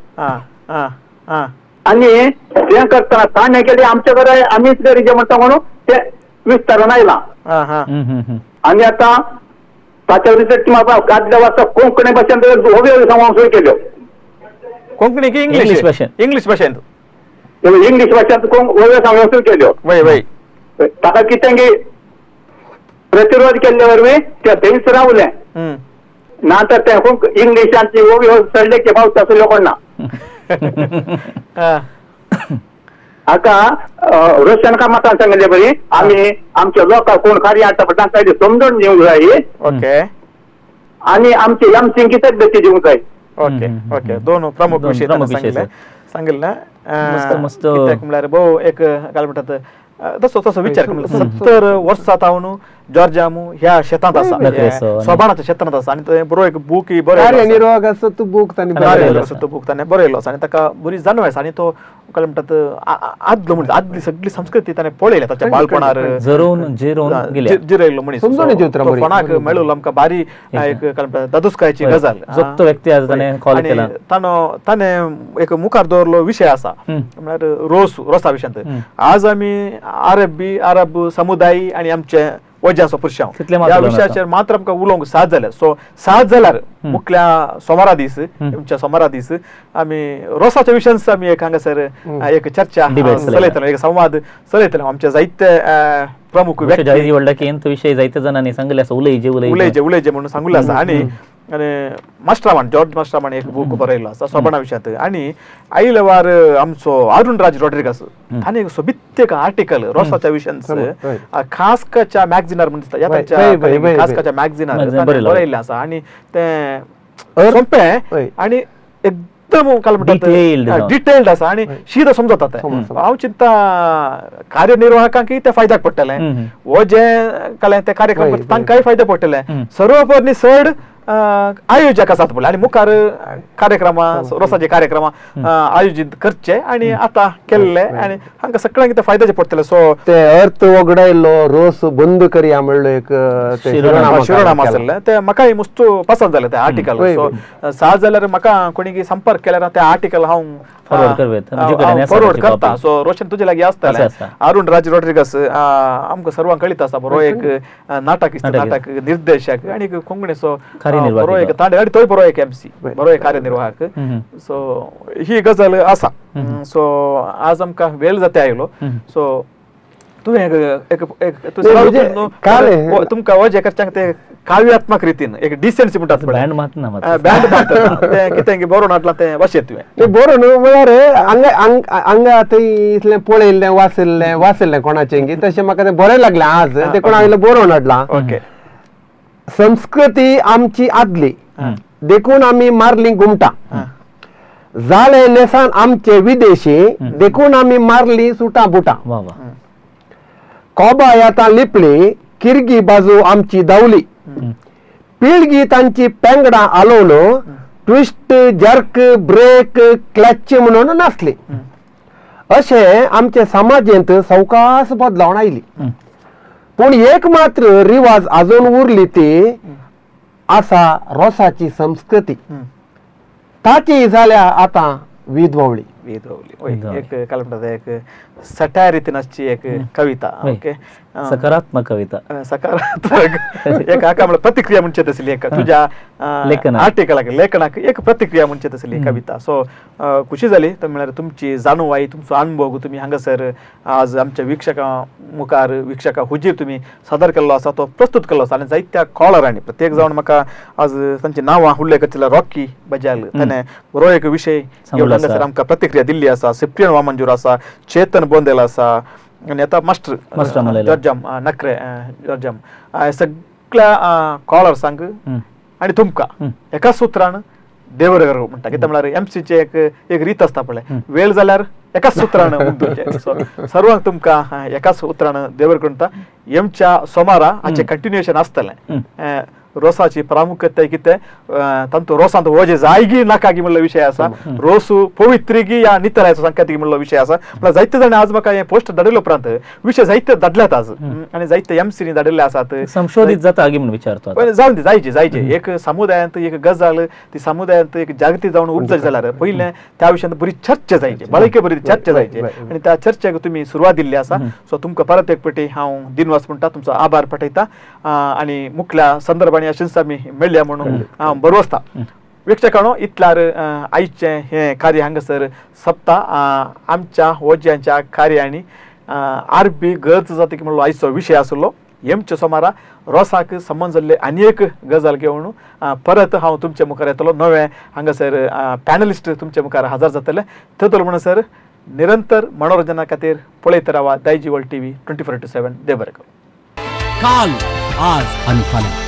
आणि तें करतना ताणें केलें आमचे घरा आमीच घरी जे म्हणटा म्हणून ते विस्तारून आयलां. आणि आता ताच्या रिसर्च म्हाका गादल्या वाजता कोंकणी भाशेन होव्यो सांगूंक सुरू केल्यो. कोंकणी की इंग्लिश भाषेन इंग्लिश भाषेन इंग्लिश भाशेंत होव्यो सांगूंक सुरू केल्यो. वय वय ताका कितें की प्रतिरोध केल्ले वरवीं ते थंयच रावलें नातर ते इंग्लिशांची होव्यो चडले की पावता आसल्यो कोणना. हाका रोशन कामतान सांगले बरी आमी आमच्या लोकांक कोण कार्य हाडटा पळय तांकां समजून दिवंक जाय. ओके आणि आमची एमसी कितें गती दिवंक जाय. ओके ओके दोन प्रमुख विषय सांगितले मस्त म्हणल्यार भोव एक काय म्हणटात तसो तसो विचार 70 वर्सां जावन जॉर्जामू ह्या शेतांत आसा सोबाणाच्या शेतांत आसा आणि तो बरो एक बूक कार्यनिर्वाहाचो तो बूक तांणी बूक ताणें बरयलो आसा आणि ताका बरी जाणीव आसा आणि तो काय म्हणटात आदलो म्हणजे आदली सगळी संस्कृती ताणें पळयल्या ताच्या बाळपणार जिरयलो मनीस कोणाक मेळलो आमकां बारी एक काय म्हणटात दादुस्कायची गजाल जोगतो व्यक्ती ताणें एक मुखार दवरलो विशय आसा म्हळ्यार रोसा विशयांत. आज आमी अरब समुदाय आणि आमचे वजाचो पुरशांव ह्या विशयाचेर मात्र आमकां उलोवंक साथ जाल्यार सो साथ जाल्यार मुखल्या सोमारा दीस तुमच्या सोमारा दीस आमी रोसाच्या विशयान आमी एक हांगासर एक चर्चा चलयतलो एक संवाद चलयतलो. आमचे जायते प्रमुख व्यक्ती विशय जायते जाणांनी सांगले आसा उलयजे म्हणून सांगले आसा. आणि मास्टरामान जॉर्ज मास्टरामान एक बूक बरयलो आसा सोबाणा विशयांत. आणि आयले वार आमचो अरुण राज रॉड्रिगस ताणें एक सोबित्य आर्टिकल रोसाच्या विशयांत खासकाच्या मॅगझिनार म्हणटा खासकाच्या मॅगझिनार बरयल्लें आसा. आणि तें सोंपें आणि एकदम काय म्हणटात डिटेल्ड आसा आणि शीद समजता तें. हांव चिंता कार्यनिर्वाहकांकय ते फायद्याक पडटलें वो जे केलें ते कार्यक्रम तांकांय फायदे पडटले. सर्वपरनी चड आयोजक आसात पळय आणि मुखार कार्यक्रमां रोसाचे कार्यक्रमां आयोजीत करचे आणि आता केल्ले आणि हांकां सगळ्यांक ते फायद्याचे पडटले. सो ते अर्थ वगडायलो रोस बंद करया म्हणलो एक शिरोनाम आसलें ते म्हाकाय मस्त पसंद जालें ते आर्टिकल. सो साज जाल्यार म्हाका कोणी संपर्क केल्यार ते आर्टिकल हांव फॉरवर्ड करता. सो रोशन तुजे लागीं आसतलें. अरुण राज रॉड्रिगस आमकां सर्वांक कळीत आसा बरो एक नाटक निर्देशक आणि कोंकणी सो बरो एक तांडे आणि तोय बरो एक एमसी बरो एक कार्यनिर्वाहक. सो ही गजाल आसा. सो आज आमकां वेळ जाता आयलो. सो तुवें तुमकां हो जे करच्यांक ते काव्यात्मक रितीन एक डिसेंसी म्हणटात बँड ते कितें बरोवन हाडलां तें वाशेत तुवें बरोवन म्हळ्यार हांगा थंय इतलें पळयल्लें वाचल्लें कोणाचें तशें म्हाका तें बरें लागलें आज ते कोण हांवें बरोवन हाडलां. ओके संस्कृती आमची आदली देखून आमी मारली घुमटां जाळे नेसान आमचे विदेशी देखून आमी मारली सुटां बुटां कोबा येता लिपली किरगी बाजू आमची दावली पिळगी तांची पेंगडां आलोवन ट्विस्ट जर्क ब्रेक क्लच म्हणून नासली. अशें आमचे समाजेंत सवकास बदलावन आयली. पूण एक मात्र रिवाज अजून उरली ती आसा रोसाची संस्कृती. ताची जाल्या आता विधवळी. एक काय म्हणतात एक सटायर रितीनाची एक कविता. ओके सकारात्मक कविता. सकारात्मक एक आका म्हणल्यार प्रतिक्रिया म्हणचे तसली एक तुझ्या आर्टिकलाक लेखनाक एक प्रतिक्रिया म्हणचे तसली कविता. सो खुशी जाली तर म्हळ्यार तुमची जाणूवाई तुमचो अनुभव तुम्ही हांगासर आज आमच्या वीक्षकां मुखार वीक्षकां हुजीर तुम्ही सादर केल्लो आसा तो प्रस्तुत केल्लो आसा. आनी जायत्या कॉलरांनी प्रत्येक जावन म्हाका आज तांची नांवां उल्लेख केला. रॉकी बजाल ताणें बरो एक विशय घेवन हांगासर आमकां प्रतिक्रिया दिल्ली आसा. सिप्रियन वामंजूर आसा, चेतन बोंदेल आसा आणि आता मास्टर जॉर्जम नखरे जॉर्जम सगळ्या कॉलर्सांक आणि तुमकां एका सुत्रान देवरगर म्हणटा. कित्याक म्हळ्यार एमसीचे एक रीत आसता पळय वेळ जाल्यार एकाच सुत्रान मुग्धूचे. सर्वांक तुमकां एकाच सुत्रान देवर करता. येमच्या सोमारा हाचें कंटिन्युएशन आसतलें. रोसाची प्रामुख्यता कितें तांतू रोसांत वजे जायगी नाकागी म्हणलो विशय आसा. रोसू पवित्रिगी या नितरायचो संकेतीक म्हणलो विशय आसा. म्हळ्यार जायते जाण आज म्हाका हें पोस्ट धाडिल्लो उपरांत विशय जायते धाडल्यात आज आनी जायते एमसीनी धाडिल्ले आसात. संशोधीत जाता गी म्हणून विचारतो. जावन दी जायचे एक समुदायांत एक गजाल ती समुदायांत एक जागृती जावन उरतली जाल्यार पयलें त्या विशयान बरी चर्चा जायची भलायकी बरी चर्चा जायची आनी त्या चर्चेक तुमी सुरवात दिल्ली आसा. सो तुमकां परत एक फावटी हांव दिनवास म्हणटा तुमचो आभार पठयता आनी मुखल्या संदर्भांनी अशेंच आमी मेळ्ळ्या म्हणून हांव बरो आसता. वीक्षकांनो इतल्यार आयचें हें कार्य हांगासर सोंपता. आमच्या वज्यांच्या कार्यांनी आरबी गरज जाता म्हणलो आयचो विशय आसलो. हेमच्या सोमारा रोसाक संबंद जाल्ले आनी एक गजाल घेवन परत हांव तुमचे मुखार येतलो. नवे हांगासर पॅनलिस्ट तुमचे मुखार हजर जातले. थंय म्हणसर निरंतर मनोरंजना खातीर पळयत रावा दायजी वर्ल्ड TV 24/7. देव बरें करूं. काल आज आणि फाल्यां